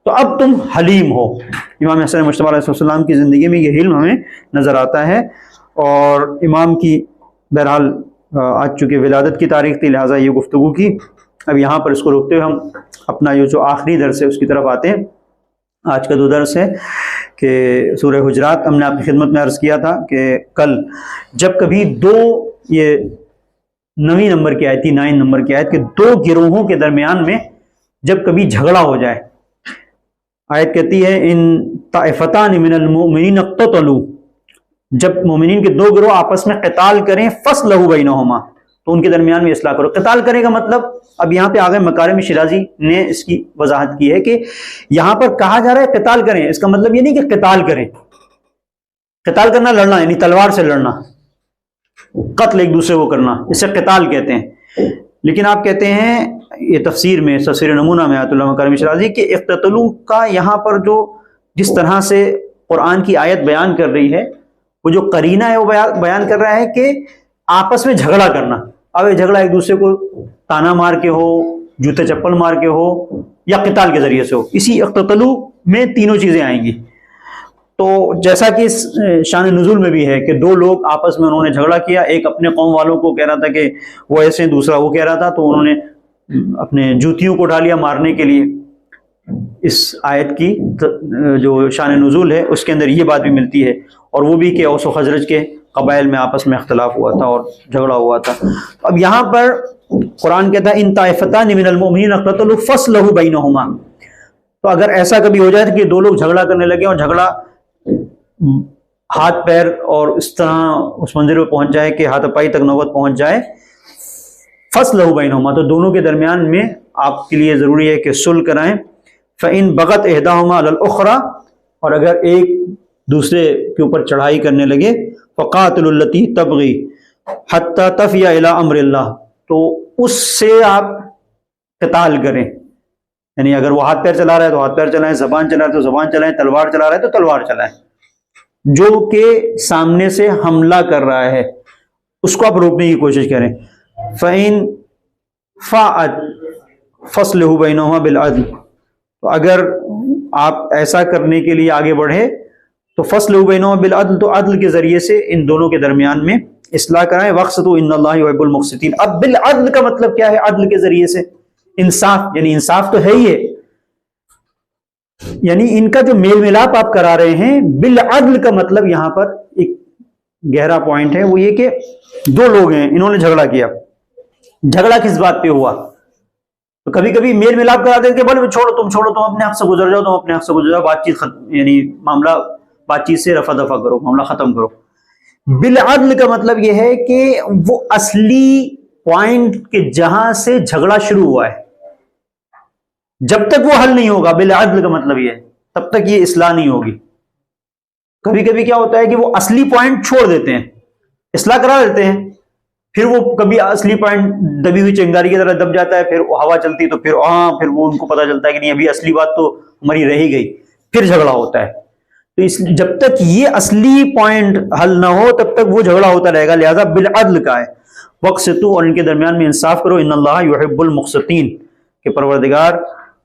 تو اب تم حلیم ہو۔ امام حسین مجتبی علیہ السلام کی زندگی میں یہ حلم ہمیں نظر آتا ہے۔ اور امام کی بہرحال آج چونکہ ولادت کی تاریخ تھی لہٰذا یہ گفتگو کی، اب یہاں پر اس کو روکتے ہوئے ہم اپنا یہ جو آخری درس ہے اس کی طرف آتے ہیں۔ آج کا 2 درس ہے کہ سورہ حجرات، ہم نے آپ کی خدمت میں عرض کیا تھا کہ کل جب کبھی یہ 9 نمبر کی آیت تھی، 9 نمبر کی آیت، کہ 2 گروہوں کے درمیان میں جب کبھی جھگڑا ہو جائے، آیت کہتی ہے ان طائفتان من المؤمنین اقتتلوا، جب مومنین کے 2 گروہ آپس میں قتال کریں، فصلحوا بینہما، تو ان کے درمیان میں اصلاح کرو۔ قتال کرنے کا مطلب، اب یہاں پہ آگے مکارم شیرازی نے اس کی وضاحت کی ہے کہ یہاں پر کہا جا رہا ہے قتال کریں، اس کا مطلب یہ نہیں کہ قتال کریں، قتال کرنا لڑنا یعنی تلوار سے لڑنا، قتل ایک دوسرے کو کرنا، اسے قتال کہتے ہیں۔ لیکن آپ کہتے ہیں یہ تفسیر میں، تفسیر نمونہ میں آیت اللہ مکارم شیرازی کہ اقتتلوا کا یہاں پر جو جس طرح سے قرآن کی آیت بیان کر رہی ہے، وہ جو قرینہ ہے وہ بیان کر رہا ہے کہ آپس میں جھگڑا کرنا۔ اب یہ جھگڑا ایک دوسرے کو تانا مار کے ہو، جوتے چپل مار کے ہو، یا قتال کے ذریعے سے ہو، اسی اقتتلوا میں تینوں چیزیں آئیں گی۔ تو جیسا کہ اس شان نزول میں بھی ہے کہ 2 لوگ آپس میں انہوں نے جھگڑا کیا، ایک اپنے قوم والوں کو کہہ رہا تھا کہ وہ ایسے، دوسرا وہ کہہ رہا تھا، تو انہوں نے اپنے جوتیوں کو اٹھا لیا مارنے کے لیے۔ اس آیت کی جو شان نزول ہے اس کے اندر یہ بات بھی ملتی ہے، اور وہ بھی کہ اوس و خزرج کے قبائل میں آپس میں اختلاف ہوا تھا اور جھگڑا ہوا تھا۔ اب یہاں پر قرآن کہتا ہے ان طائفتان من المؤمنین اقتتلوا فاصلحوا بینہما، تو اگر ایسا کبھی ہو جائے کہ دو لوگ جھگڑا کرنے لگے اور جھگڑا ہاتھ پیر اور اس طرح اس منزل پہ پہنچ جائے کہ ہاتھ پائی تک نوبت پہنچ جائے، فصلہ بینہما، تو دونوں کے درمیان میں آپ کے لیے ضروری ہے کہ صلح کرائیں۔ فإن بغت احداہما علی الاخری، اور اگر ایک دوسرے کے اوپر چڑھائی کرنے لگے، فقاتلوا التی تبغی حتی تفی الی امر اللہ، تو اس سے آپ قتال کریں، یعنی اگر وہ ہاتھ پیر چلا رہا ہے تو ہاتھ پیر چلائیں، زبان چلا رہا ہے تو زبان چلائیں، تلوار چلا رہا ہے تو تلوار چلائیں، جو کہ سامنے سے حملہ کر رہا ہے اس کو آپ روکنے کی کوشش کریں۔ فإن فاءت فصلہ بینہما بالعدل، تو اگر آپ ایسا کرنے کے لیے آگے بڑھے تو فصلہ بینہما بالعدل، تو عدل کے ذریعے سے ان دونوں کے درمیان میں اصلاح کرائیں۔ واقسطوا ان اللہ یحب المقسطین، اب بالعدل کا مطلب کیا ہے؟ عدل کے ذریعے سے انصاف، یعنی انصاف تو ہے ہی ہے، یعنی ان کا جو میل ملاپ آپ کرا رہے ہیں، بالعدل کا مطلب یہاں پر ایک گہرا پوائنٹ ہے، وہ یہ کہ دو لوگ ہیں، انہوں نے جھگڑا کیا، جھگڑا کس بات پہ ہوا؟ تو کبھی کبھی میل ملاپ کرا دیں کہ بولے چھوڑو تم اپنے حق سے گزر جاؤ، تم اپنے حق سے گزر جاؤ، بات چیت یعنی معاملہ بات چیت سے رفع دفع کرو، معاملہ ختم کرو۔ بالعدل کا مطلب یہ ہے کہ وہ اصلی پوائنٹ کہ جہاں سے جھگڑا شروع ہوا ہے، جب تک وہ حل نہیں ہوگا، بالعدل کا مطلب یہ ہے تب تک یہ اصلاح نہیں ہوگی۔ کبھی کبھی کیا ہوتا ہے کہ وہ اصلی پوائنٹ چھوڑ دیتے ہیں، اصلاح کرا دیتے ہیں، پھر وہ کبھی اصلی پوائنٹ دبی ہوئی چنگاری کی طرح دب جاتا ہے، پھر ہوا چلتی تو پھر وہ ان کو پتہ چلتا ہے کہ نہیں ابھی اصلی بات تو ہماری رہ ہی گئی، پھر جھگڑا ہوتا ہے۔ تو جب تک یہ اصلی پوائنٹ حل نہ ہو تب تک وہ جھگڑا ہوتا رہے گا، لہذا بالعدل کا ہے۔ واقسطوا، اور ان کے درمیان میں انصاف کرو، ان اللہ یحب المقسطین، کہ پروردگار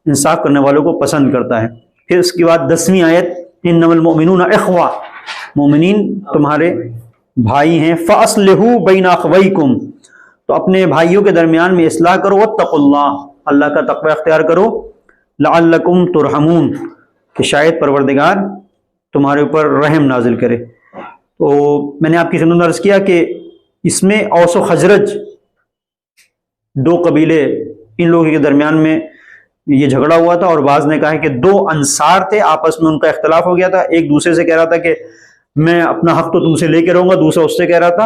انصاف کرنے والوں کو پسند کرتا ہے۔ پھر اس کے بعد 10ویں آیت، انما المؤمنون اخوہ، مومنین تمہارے بھائی ہیں، فاصلحوا بین اخویکم، تو اپنے بھائیوں کے درمیان میں اصلاح کرو، واتقوا اللہ، اللہ کا تقوی اختیار کرو، لعلکم ترحمون، کہ شاید پروردگار تمہارے اوپر رحم نازل کرے۔ تو میں نے آپ کی خدمت میں عرض کیا کہ اس میں اوس و خزرج دو قبیلے، ان لوگوں کے درمیان میں یہ جھگڑا ہوا تھا، اور بعض نے کہا ہے کہ دو انصار تھے، آپس میں ان کا اختلاف ہو گیا تھا، ایک دوسرے سے کہہ رہا تھا کہ میں اپنا حق تو تم سے لے کے رہوں گا، دوسرا اس سے کہہ رہا تھا،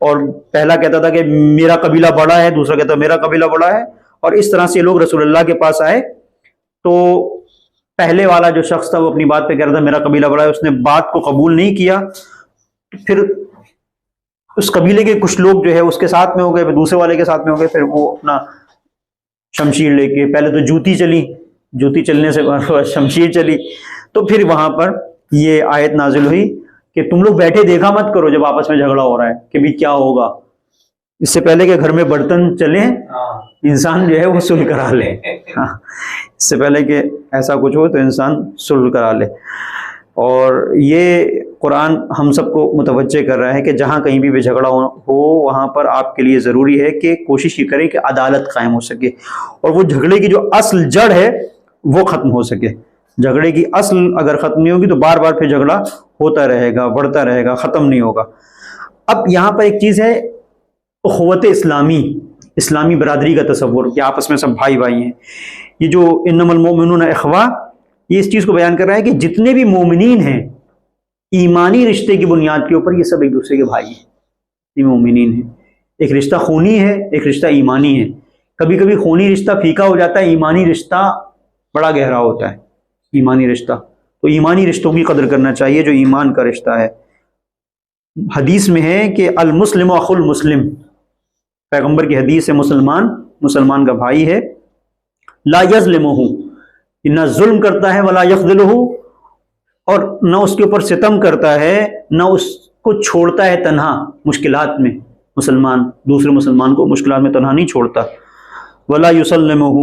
اور پہلا کہتا تھا کہ میرا قبیلہ بڑا ہے، دوسرا کہتا میرا قبیلہ بڑا ہے، اور اس طرح سے لوگ رسول اللہ کے پاس آئے۔ تو پہلے والا جو شخص تھا وہ اپنی بات پہ کہہ رہا تھا میرا قبیلہ بڑا ہے، اس نے بات کو قبول نہیں کیا، پھر اس قبیلے کے کچھ لوگ جو ہے اس کے ساتھ میں ہو گئے، پھر دوسرے والے کے ساتھ میں ہو گئے، پھر وہ اپنا شمشیر لے کے، پہلے تو جوتی چلنے سے شمشیر چلی، تو پھر وہاں پر یہ آیت نازل ہوئی کہ تم لوگ بیٹھے دیکھا مت کرو جب آپس میں جھگڑا ہو رہا ہے کہ بھی کیا ہوگا، اس سے پہلے کہ گھر میں برتن چلیں انسان جو ہے وہ صلح کرا لے، اس سے پہلے کہ ایسا کچھ ہو تو انسان صلح کرا لے۔ اور یہ قرآن ہم سب کو متوجہ کر رہا ہے کہ جہاں کہیں بھی جھگڑا ہو وہاں پر آپ کے لیے ضروری ہے کہ کوشش یہ کریں کہ عدالت قائم ہو سکے، اور وہ جھگڑے کی جو اصل جڑ ہے وہ ختم ہو سکے۔ جھگڑے کی اصل اگر ختم نہیں ہوگی تو بار بار پھر جھگڑا ہوتا رہے گا، بڑھتا رہے گا، ختم نہیں ہوگا۔ اب یہاں پر ایک چیز ہے، اخوت اسلامی برادری کا تصور کہ آپس میں سب بھائی ہیں۔ یہ جو انما المؤمنون اخوہ، یہ اس چیز کو بیان کر رہا ہے کہ جتنے بھی مومنین ہیں ایمانی رشتے کی بنیاد کے اوپر یہ سب ایک دوسرے کے بھائی ہیں، یہ مومنین ہیں۔ ایک رشتہ خونی ہے، ایک رشتہ ایمانی ہے۔ کبھی کبھی خونی رشتہ پھیکا ہو جاتا ہے، ایمانی رشتہ بڑا گہرا ہوتا ہے، ایمانی رشتہ۔ تو ایمانی رشتوں کی قدر کرنا چاہیے جو ایمان کا رشتہ ہے۔ حدیث میں ہے کہ المسلم اخو المسلم، پیغمبر کی حدیث ہے، مسلمان کا بھائی ہے، لا یظلمہ، نہ ظلم کرتا ہے، ولا یخذلہ، اور نہ اس کے اوپر ستم کرتا ہے، نہ اس کو چھوڑتا ہے تنہا مشکلات میں۔ مسلمان دوسرے مسلمان کو مشکلات میں تنہا نہیں چھوڑتا۔ ولا یسلمہ،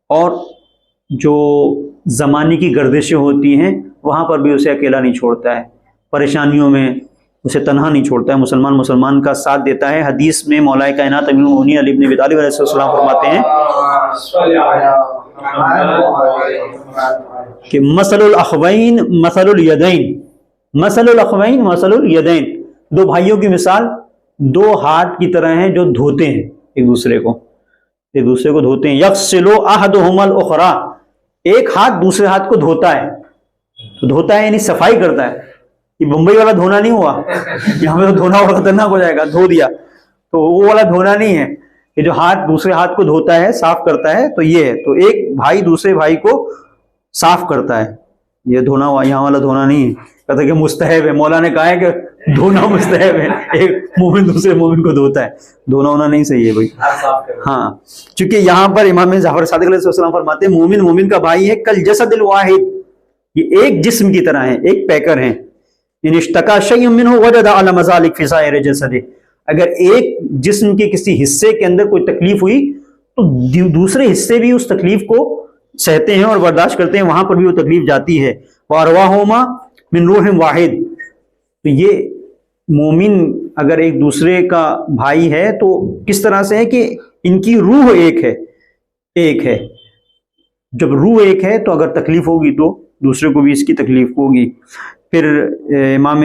اور جو زمانے کی گردشیں ہوتی ہیں وہاں پر بھی اسے اکیلا نہیں چھوڑتا ہے، پریشانیوں میں اسے تنہا نہیں چھوڑتا ہے۔ مسلمان کا ساتھ دیتا ہے۔ حدیث میں مولا کائنات امیر المؤمنین علی بن ابی طالب علیہ السلام فرماتے ہیں کہ مثل الاخوین مثل الیدین، مثل الاخوین مثل الیدین، دو بھائیوں کی مثال دو ہاتھ کی طرح ہیں جو دھوتے ہیں ایک دوسرے کو دھوتے ہیں۔ یغسل احدہما الاخری، ایک ہاتھ دوسرے ہاتھ کو دھوتا ہے، تو دھوتا ہے یعنی صفائی کرتا ہے، یہ بمبئی والا دھونا نہیں ہوا، یہاں پہ تو دھونا اور خطرناک ہو جائے گا، دھو دیا، تو وہ والا دھونا نہیں ہے، یہ جو ہاتھ دوسرے ہاتھ کو دھوتا ہے، صاف کرتا ہے، تو یہ ہے، تو ایک بھائی دوسرے بھائی کو صاف کرتا ہے، یہ دھونا ہوا، یہاں والا دھونا نہیں ہے، کہتا ہے کہ مستحب ہے، مولا نے کہا ہے کہ دھونا مستحب ہے، ایک مومن دوسرے مومن کو دھوتا ہے، دھونا ہونا نہیں صحیح ہے بھائی۔ ہاں، چونکہ یہاں پر امام جعفر صادق علیہ السلام فرماتے ہیں مومن مومن کا بھائی ہے کل جسد الواحد، یہ ایک جسم کی طرح ہے، ایک پیکر ہیں، ان اشتکا شیء منہ وجد علم ذلک فی سائر جسدہ، اگر ایک جسم کے کسی حصے کے اندر کوئی تکلیف ہوئی تو دوسرے حصے بھی اس تکلیف کو سہتے ہیں اور برداشت کرتے ہیں، وہاں پر بھی وہ تکلیف جاتی ہے، وارواہما من روح واحد، تو یہ مومن اگر ایک دوسرے کا بھائی ہے تو کس طرح سے ہے کہ ان کی روح ایک ہے، جب روح ایک ہے تو اگر تکلیف ہوگی تو دوسرے کو بھی اس کی تکلیف ہوگی۔ پھر امام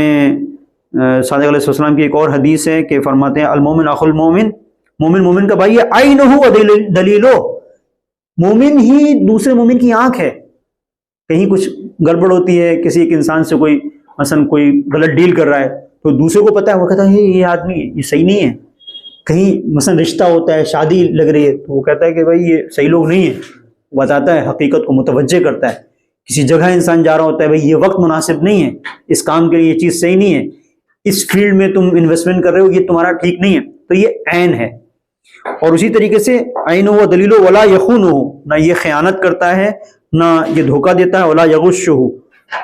صادق علیہ السلام کی ایک اور حدیث ہے کہ فرماتے ہیں المومن اخو المومن، مومن مومن کا بھائی ہے، عینہ و دلیلو، مومن ہی دوسرے مومن کی آنکھ ہے، کہیں کچھ گڑبڑ ہوتی ہے، کسی ایک انسان سے کوئی مثلا کوئی غلط ڈیل کر رہا ہے تو دوسرے کو پتا ہے، وہ کہتا ہے یہ آدمی یہ صحیح نہیں ہے، کہیں مثلا رشتہ ہوتا ہے، شادی لگ رہی ہے تو وہ کہتا ہے کہ بھائی یہ صحیح لوگ نہیں ہیں، بتاتا ہے، حقیقت کو متوجہ کرتا ہے، کسی جگہ انسان جا رہا ہوتا ہے بھائی یہ وقت مناسب نہیں ہے، اس کام کے لیے یہ چیز صحیح نہیں ہے، اس فیلڈ میں تم انویسٹمنٹ کر رہے ہو یہ تمہارا ٹھیک نہیں ہے، تو یہ عین ہے۔ اور اسی طریقے سے عین و دلیل ولا یخونہ، نہ یہ خیانت کرتا ہے نہ یہ دھوکہ دیتا ہے، ولا یغشہ،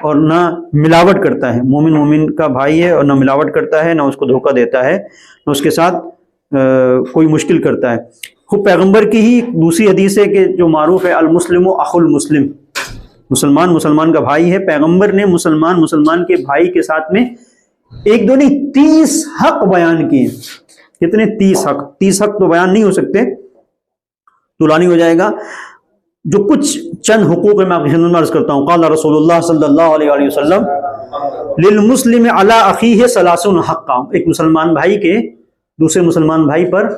اور نہ ملاوٹ کرتا ہے، مومن مومن کا بھائی ہے اور نہ ملاوٹ کرتا ہے، نہ اس کو دھوکہ دیتا ہے، نہ اس کے ساتھ کوئی مشکل کرتا ہے۔ خود پیغمبر کی ہی دوسری حدیث ہے کہ جو معروف ہے المسلم اخو المسلم، مسلمان مسلمان کا بھائی ہے، پیغمبر نے مسلمان کے بھائی کے ساتھ میں ایک دو نہیں 30 حق بیان کیے، کتنے؟ 30 حق تو بیان نہیں ہو سکتے، طولانی ہو جائے گا، جو کچھ چند حقوق میں آپ کی خدمت میں عرض کرتا ہوں۔ قال رسول اللہ صلی اللہ علیہ وآلہ وسلم للمسلم علی اخیہ 30 حقا، ایک مسلمان بھائی کے دوسرے مسلمان بھائی پر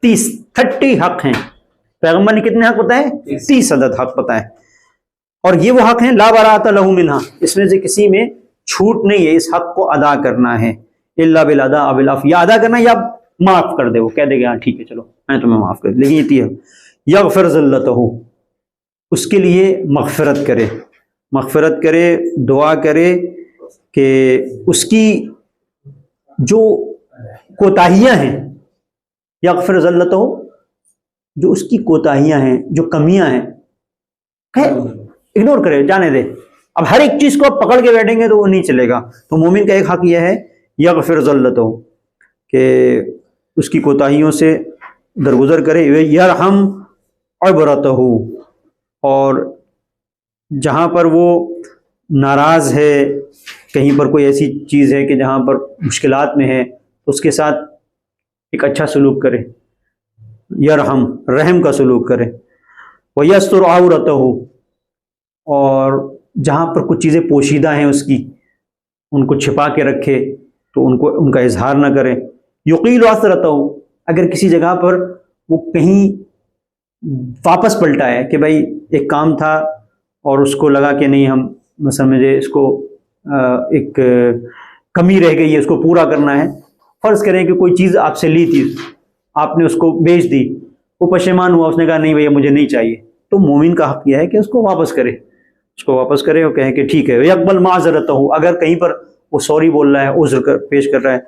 30 حق ہیں، پیغمبر نے کتنے حق بتائے؟ 30 عدد حق بتائے، اور یہ وہ حق ہیں لا براۃ لہ منہا، اس میں سے کسی میں چھوٹ نہیں ہے، اس حق کو ادا کرنا ہے، الا بالاداء بالعفو، یا ادا کرنا یا معاف کر دے، وہ کہہ دے گا ہاں ٹھیک ہے چلو میں تمہیں معاف کر، لیکن یہ تھی یغفر ذلتہ، اس کے لیے مغفرت کرے، دعا کرے کہ اس کی جو کوتاہیاں ہیں، یغفر ذلتہ، جو اس کی کوتاہیاں ہیں، جو کمیاں ہیں، اگنور کرے، جانے دے، اب ہر ایک چیز کو آپ پکڑ کے بیٹھیں گے تو وہ نہیں چلے گا، تو مومن کا ایک حق یہ ہے یغفر ذلتہ، کہ اس کی کوتاہیوں سے درگزر کرے، یرحم عبرتہ، اور جہاں پر وہ ناراض ہے، کہیں پر کوئی ایسی چیز ہے کہ جہاں پر مشکلات میں ہے تو اس کے ساتھ ایک اچھا سلوک کرے، یرحم، رحم کا سلوک کرے، ویستر عورتہ، اور جہاں پر کچھ چیزیں پوشیدہ ہیں اس کی، ان کو چھپا کے رکھے تو ان کا اظہار نہ کرے، یقیل عثرتہ، اگر کسی جگہ پر وہ کہیں واپس پلٹا ہے کہ بھائی ایک کام تھا اور اس کو لگا کہ نہیں ہم مثلا مجھے اس کو ایک کمی رہ گئی ہے، اس کو پورا کرنا ہے، فرض کریں کہ کوئی چیز آپ سے لی تھی، آپ نے اس کو بیچ دی، وہ پشیمان ہوا، اس نے کہا نہیں بھیا مجھے نہیں چاہیے، تو مومن کا حق یہ ہے کہ اس کو واپس کرے اور کہیں کہ ٹھیک ہے، یقبل معذرتہ، اگر کہیں پر وہ سوری بول رہا ہے، عذر پیش کر رہا ہے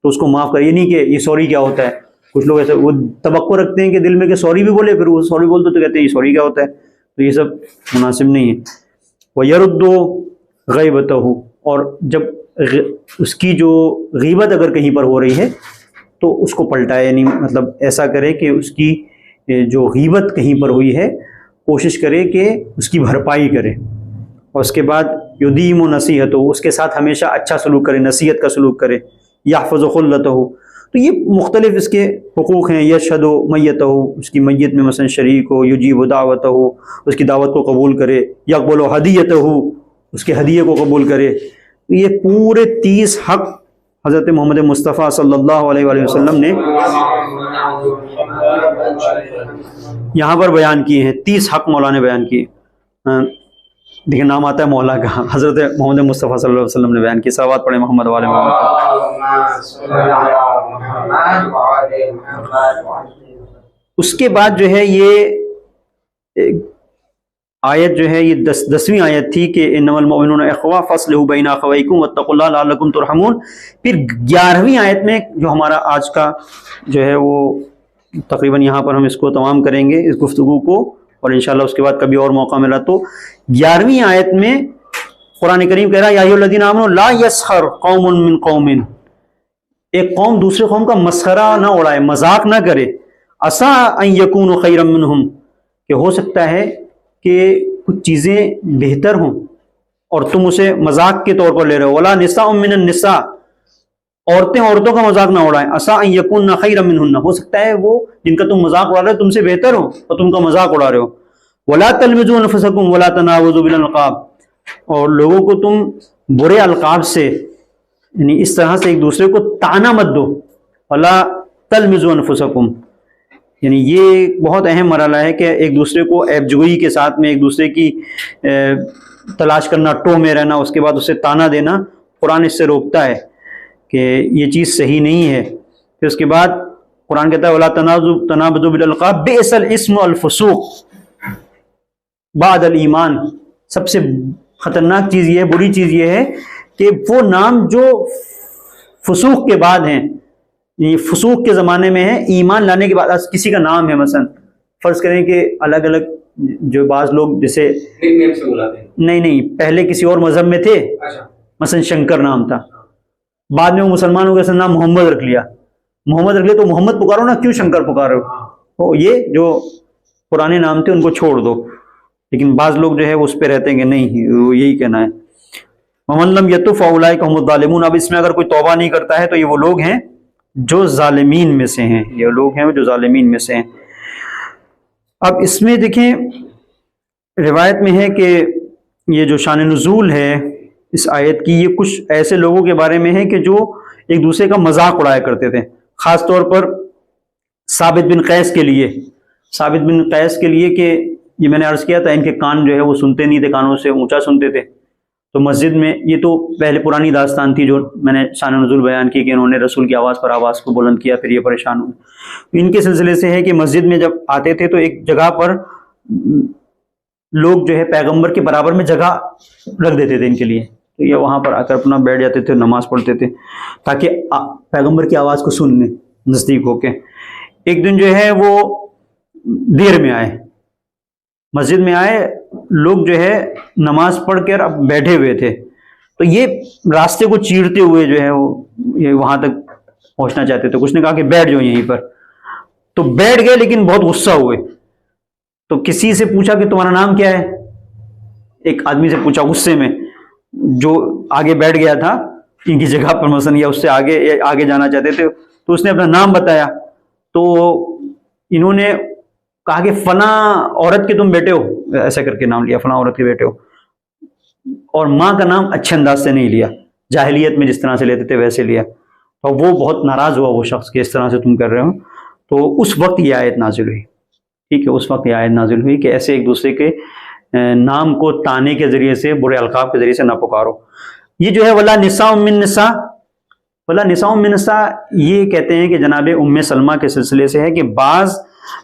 تو اس کو معاف کرے، یہ نہیں کہ یہ سوری کیا ہوتا ہے، کچھ لوگ ایسے وہ توقع رکھتے ہیں کہ دل میں کہ سوری بھی بولے، پھر وہ سوری بولتے تو کہتے ہیں یہ سوری کیا ہوتا ہے، تو یہ سب مناسب نہیں ہے۔ وَيَرُدُّ غیبتہ، اور جب اس کی جو غیبت اگر کہیں پر ہو رہی ہے تو اس کو پلٹائے، یعنی مطلب ایسا کرے کہ اس کی جو غیبت کہیں پر ہوئی ہے کوشش کرے کہ اس کی بھرپائی کرے، اور اس کے بعد یدیم و نصیحت، اس کے ساتھ ہمیشہ اچھا سلوک کرے، نصیحت کا سلوک کرے، یحفظ خلتہ، تو یہ مختلف اس کے حقوق ہیں، یشہد میتہ، اس کی میت میں مثلا شریک ہو، یجیب دعوتہ، اس کی دعوت کو قبول کرے، یقبل ہدیتہ، اس کے ہدیے کو قبول کرے، تو یہ پورے 30 حق حضرت محمد مصطفیٰ صلی اللہ علیہ وآلہ وسلم نے یہاں پر بیان کیے ہیں، 30 حق مولانا نے بیان کیے۔ دیکھیں نام آتا ہے مولا کا، حضرت محمد مصطفیٰ صلی اللہ علیہ وسلم نے بیان کی، صلوات پڑھیں محمد والے محمد کا۔ اس کے بعد جو ہے یہ آیت جو ہے یہ 10ویں آیت تھی کہ انما المؤمنون اخوہ فاصلحوا بین اخویکم واتقوا اللہ لعلکم ترحمون۔ پھر 11ویں آیت میں جو ہمارا آج کا جو ہے وہ تقریباً یہاں پر ہم اس کو تمام کریں گے اس گفتگو کو، اور انشاءاللہ اس کے بعد کبھی اور موقع ملا تو 11ویں آیت میں قرآن کریم کہہ رہا ہے یا ایھا الذین آمنوا لا یسخر قوم من قوم، ایک قوم دوسرے قوم کا مسخرہ نہ اڑائے، مذاق نہ کرے، عسیٰ ان یکونوا خیرا منہم، کہ ہو سکتا ہے کہ کچھ چیزیں بہتر ہوں اور تم اسے مذاق کے طور پر لے رہے ہو، ولا نساء من النساء، عورتیں عورتوں کا مذاق نہ اڑائیں، عسیٰ ان یکون خیرا منہن، ہو سکتا ہے وہ جن کا تم مذاق اڑا رہے ہو تم سے بہتر ہو اور تم کا مذاق اڑا رہے ہو، ولا تلمزوا انفسکم ولا تنابزوا بالالقاب، اور لوگوں کو تم برے القاب سے یعنی اس طرح سے ایک دوسرے کو طعنہ مت دو، ولا تلمزوا انفسکم، یعنی یہ بہت اہم مرحلہ ہے کہ ایک دوسرے کو عیب جوئی کے ساتھ میں ایک دوسرے کی تلاش کرنا، ٹو میں رہنا، اس کے بعد اسے طعنہ دینا، قرآن اس سے روکتا ہے کہ یہ چیز صحیح نہیں ہے۔ پھر اس کے بعد قرآن کہتا ہے وَلَا تَنَابَزُوا بِالْأَلْقَابِ بِئْسَ الْإِسْمُ الْفُسُوقُ بَعْدَ الْإِيمَانِ، سب سے خطرناک چیز یہ ہے، بری چیز یہ ہے کہ وہ نام جو فسوق کے بعد ہیں، یہ فسوق کے زمانے میں ہے، ایمان لانے کے بعد کسی کا نام ہے، مثلا فرض کریں کہ الگ الگ جو بعض لوگ جیسے نہیں پہلے کسی اور مذہب میں تھے، مثلا شنکر نام تھا، بعد میں وہ مسلمان ہو گئے، نام محمد رکھ لیا، محمد رکھ لیا تو محمد پکارو نا، کیوں شنکر پکارو؟ یہ جو پرانے نام تھے ان کو چھوڑ دو، لیکن بعض لوگ جو ہے وہ اس پہ رہتے ہیں کہ نہیں وہ یہی کہنا ہے۔ وَمَن لَّمْ يَتُبْ فَأُولَٰئِكَ هُمُ الظَّالِمُونَ، اب اس میں اگر کوئی توبہ نہیں کرتا ہے تو یہ وہ لوگ ہیں جو ظالمین میں سے ہیں، یہ لوگ ہیں جو ظالمین میں سے ہیں۔ اب اس میں دیکھیں روایت میں ہے کہ یہ جو شان نزول ہے اس آیت کی، یہ کچھ ایسے لوگوں کے بارے میں ہے کہ جو ایک دوسرے کا مذاق اڑایا کرتے تھے، خاص طور پر ثابت بن قیس کے لیے کہ یہ میں نے عرض کیا تھا ان کے کان جو ہے وہ سنتے نہیں تھے، کانوں سے اونچا سنتے تھے، تو مسجد میں یہ تو پہلے پرانی داستان تھی جو میں نے شان نزول بیان کی کہ انہوں نے رسول کی آواز پر آواز کو بلند کیا، پھر یہ پریشان ہوئے۔ ان کے سلسلے سے ہے کہ مسجد میں جب آتے تھے تو ایک جگہ پر لوگ جو ہے پیغمبر کے برابر میں جگہ رکھ دیتے تھے ان کے لیے، تو یہ وہاں پر آ کر اپنا بیٹھ جاتے تھے، نماز پڑھتے تھے تاکہ پیغمبر کی آواز کو سن لیں نزدیک ہو کے۔ ایک دن جو ہے وہ دیر میں آئے، مسجد میں آئے، لوگ جو ہے نماز پڑھ کر اب بیٹھے ہوئے تھے، تو یہ راستے کو چیرتے ہوئے جو ہے وہ وہاں تک پہنچنا چاہتے تھے، کچھ نے کہا کہ بیٹھ جاؤ یہیں پر، تو بیٹھ گئے لیکن بہت غصہ ہوئے، تو کسی سے پوچھا کہ تمہارا نام کیا ہے، ایک آدمی سے پوچھا غصے میں، جو آگے بیٹھ گیا تھا ان کی جگہ پر مثلا یا اس سے آگے جانا چاہتے تھے، تو اس نے اپنا نام بتایا، تو انہوں نے کہا کہ فلاں عورت کے تم بیٹے ہو، ایسا کر کے نام لیا، فلاں عورت کے بیٹے ہو، اور ماں کا نام اچھے انداز سے نہیں لیا، جاہلیت میں جس طرح سے لیتے تھے ویسے لیا، تو وہ بہت ناراض ہوا وہ شخص کہ اس طرح سے تم کر رہے ہو، تو اس وقت یہ آیت نازل ہوئی، ٹھیک ہے، اس وقت یہ آیت نازل ہوئی کہ ایسے ایک دوسرے کے نام کو طعنے کے ذریعے سے، برے القاب کے ذریعے سے نہ پکارو۔ یہ جو ہے وَلَا نِسَاءٌ مِّن نِسَاء، یہ کہتے ہیں کہ جناب ام سلمہ کے سلسلے سے ہے کہ بعض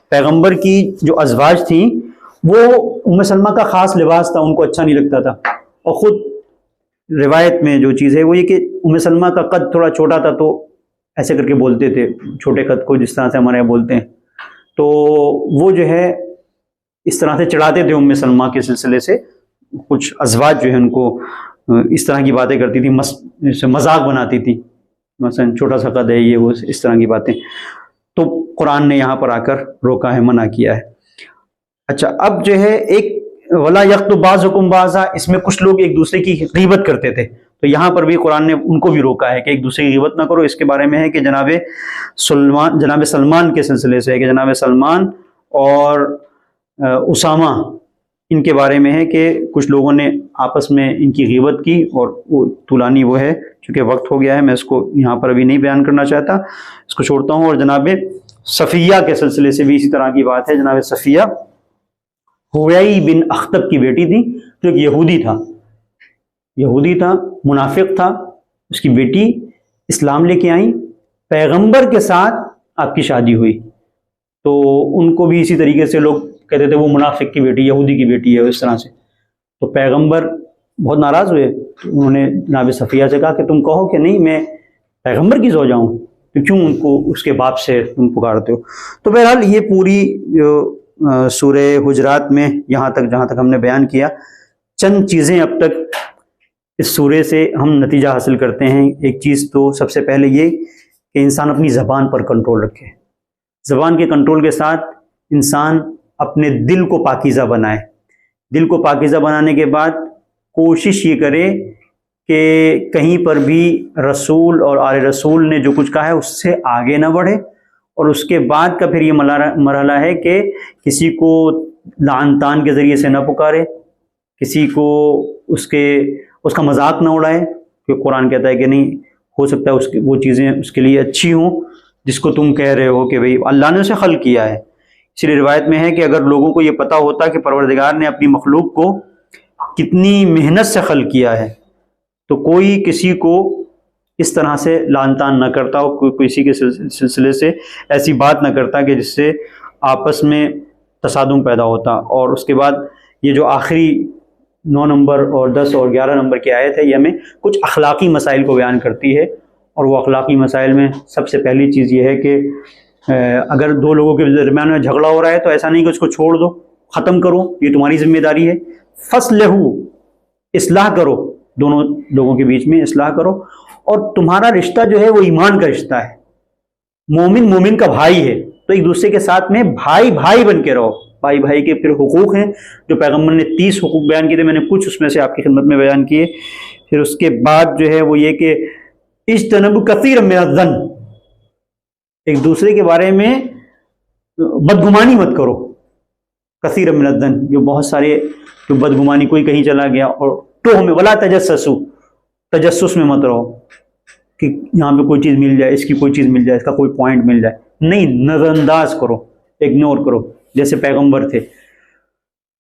پیغمبر کی جو ازواج تھیں وہ ام سلمہ کا خاص لباس تھا، ان کو اچھا نہیں لگتا تھا، اور خود روایت میں جو چیز ہے وہ یہ کہ ام سلمہ کا قد تھوڑا چھوٹا تھا، تو ایسے کر کے بولتے تھے چھوٹے قد کو، جس طرح سے ہمارے یہاں بولتے ہیں، تو وہ جو ہے اس طرح سے چڑھاتے تھے ام سلمہ کے سلسلے سے، کچھ ازواج جو ہے ان کو اس طرح کی باتیں کرتی تھی، مذاق بناتی تھی، مثلا چھوٹا سا قد ہے یہ وہ، اس طرح کی باتیں، تو قرآن نے یہاں پر آ کر روکا ہے، منع کیا ہے۔ اچھا، اب جو ہے ایک وَلَا يَغْتَبْ بَعْضُكُمْ بَعْضًا، اس میں کچھ لوگ ایک دوسرے کی غیبت کرتے تھے، تو یہاں پر بھی قرآن نے ان کو بھی روکا ہے کہ ایک دوسرے کی غیبت نہ کرو۔ اس کے بارے میں ہے کہ جناب سلمان کے سلسلے سے ہے کہ جناب سلمان اور اسامہ، ان کے بارے میں ہے کہ کچھ لوگوں نے آپس میں ان کی غیبت کی، اور وہ طولانی وہ ہے، چونکہ وقت ہو گیا ہے، میں اس کو یہاں پر ابھی نہیں بیان کرنا چاہتا، اس کو چھوڑتا ہوں۔ اور جناب صفیہ کے سلسلے سے بھی اسی طرح کی بات ہے، جناب صفیہ ہویئی بن اخطب کی بیٹی تھی، جو ایک یہودی تھا، منافق تھا، اس کی بیٹی اسلام لے کے آئیں، پیغمبر کے ساتھ آپ کی شادی ہوئی۔ تو ان کو بھی اسی طریقے سے لوگ کہتے تھے وہ منافق کی بیٹی، یہودی کی بیٹی ہے، اس طرح سے۔ تو پیغمبر بہت ناراض ہوئے، تو انہوں نے جناب صفیہ سے کہا کہ تم کہو کہ نہیں میں پیغمبر کی زوجہ ہوں، تو کیوں ان کو اس کے باپ سے تم پکارتے ہو؟ تو بہرحال یہ پوری جو سورہ حجرات میں یہاں تک جہاں تک ہم نے بیان کیا، چند چیزیں اب تک اس سورے سے ہم نتیجہ حاصل کرتے ہیں۔ ایک چیز تو سب سے پہلے یہ کہ انسان اپنی زبان پر کنٹرول رکھے، زبان کے کنٹرول کے ساتھ انسان اپنے دل کو پاکیزہ بنائے۔ دل کو پاکیزہ بنانے کے بعد کوشش یہ کرے کہ کہیں پر بھی رسول اور آل رسول نے جو کچھ کہا ہے اس سے آگے نہ بڑھے، اور اس کے بعد کا پھر یہ مرحلہ ہے کہ کسی کو لعن طعن کے ذریعے سے نہ پکارے، کسی کو اس کا مذاق نہ اڑائے، کہ قرآن کہتا ہے کہ نہیں ہو سکتا ہے وہ چیزیں اس کے لیے اچھی ہوں جس کو تم کہہ رہے ہو کہ بھئی اللہ نے اسے خلق کیا ہے۔ اس لیے روایت میں ہے کہ اگر لوگوں کو یہ پتہ ہوتا کہ پروردگار نے اپنی مخلوق کو کتنی محنت سے خلق کیا ہے تو کوئی کسی کو اس طرح سے لعن طعن نہ کرتا، اور کوئی کسی کے سلسلے سے ایسی بات نہ کرتا کہ جس سے آپس میں تصادم پیدا ہوتا۔ اور اس کے بعد یہ جو آخری 9 نمبر اور 10 اور 11 نمبر کی آیت ہے، یہ ہمیں کچھ اخلاقی مسائل کو بیان کرتی ہے، اور وہ اخلاقی مسائل میں سب سے پہلی چیز یہ ہے کہ اگر دو لوگوں کے درمیان میں جھگڑا ہو رہا ہے تو ایسا نہیں کہ اس کو چھوڑ دو، ختم کرو، یہ تمہاری ذمہ داری ہے۔ فصلحو، اصلاح کرو، دونوں لوگوں کے بیچ میں اصلاح کرو، اور تمہارا رشتہ جو ہے وہ ایمان کا رشتہ ہے، مومن کا بھائی ہے، تو ایک دوسرے کے ساتھ میں بھائی بن کے رہو۔ بھائی کے پھر حقوق ہیں جو پیغمبر نے 30 حقوق بیان کیے تھے، میں نے کچھ اس میں سے آپ کی خدمت میں بیان کیے۔ پھر اس کے بعد جو ہے وہ یہ کہ اجتنبوا کثیرا من الظن، ایک دوسرے کے بارے میں بدگمانی مت کرو۔ کثیرا من الظن، جو بہت سارے جو بدگمانی، کوئی کہیں چلا گیا اور تہمہ، ولا تجسسوا، تجسس میں مت رہو کہ یہاں پہ کوئی چیز مل جائے، اس کی کوئی چیز مل جائے، اس کا کوئی پوائنٹ مل جائے، نہیں، نظر انداز کرو، اگنور کرو جیسے پیغمبر تھے۔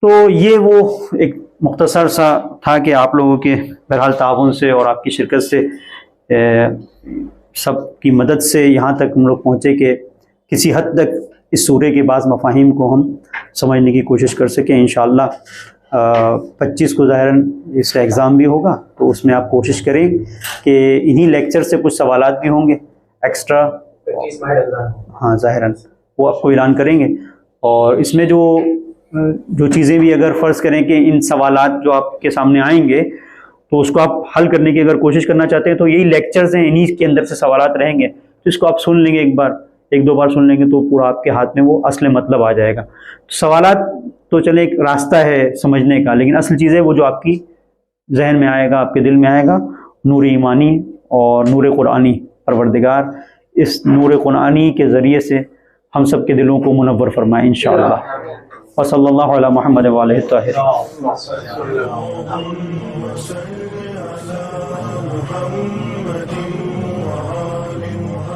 تو یہ وہ ایک مختصر سا تھا کہ آپ لوگوں کے بہرحال تعاون سے اور آپ کی شرکت سے، سب کی مدد سے یہاں تک ہم لوگ پہنچے کہ کسی حد تک اس سورے کے بعض مفاہیم کو ہم سمجھنے کی کوشش کر سکیں۔ انشاءاللہ 25 کو ظاہراً اس کا ایگزام بھی ہوگا، تو اس میں آپ کوشش کریں کہ انہی لیکچر سے کچھ سوالات بھی ہوں گے ایکسٹرا، ہاں ظاہراً وہ آپ کو اعلان کریں گے۔ اور اس میں جو چیزیں بھی اگر فرض کریں کہ ان سوالات جو آپ کے سامنے آئیں گے تو اس کو آپ حل کرنے کی اگر کوشش کرنا چاہتے ہیں تو یہی لیکچرز ہیں، انہی کے اندر سے سوالات رہیں گے، تو اس کو آپ سن لیں گے، ایک دو بار سن لیں گے تو پورا آپ کے ہاتھ میں وہ اصل مطلب آ جائے گا۔ سوالات تو چلے ایک راستہ ہے سمجھنے کا، لیکن اصل چیز ہے وہ جو آپ کی ذہن میں آئے گا، آپ کے دل میں آئے گا، نور ایمانی اور نور قرآنی۔ پروردگار اس نور قرآنی کے ذریعے سے ہم سب کے دلوں کو منور فرمائے انشاءاللہ۔ وصلی اللہ علی محمد وآلہ الطاہرین۔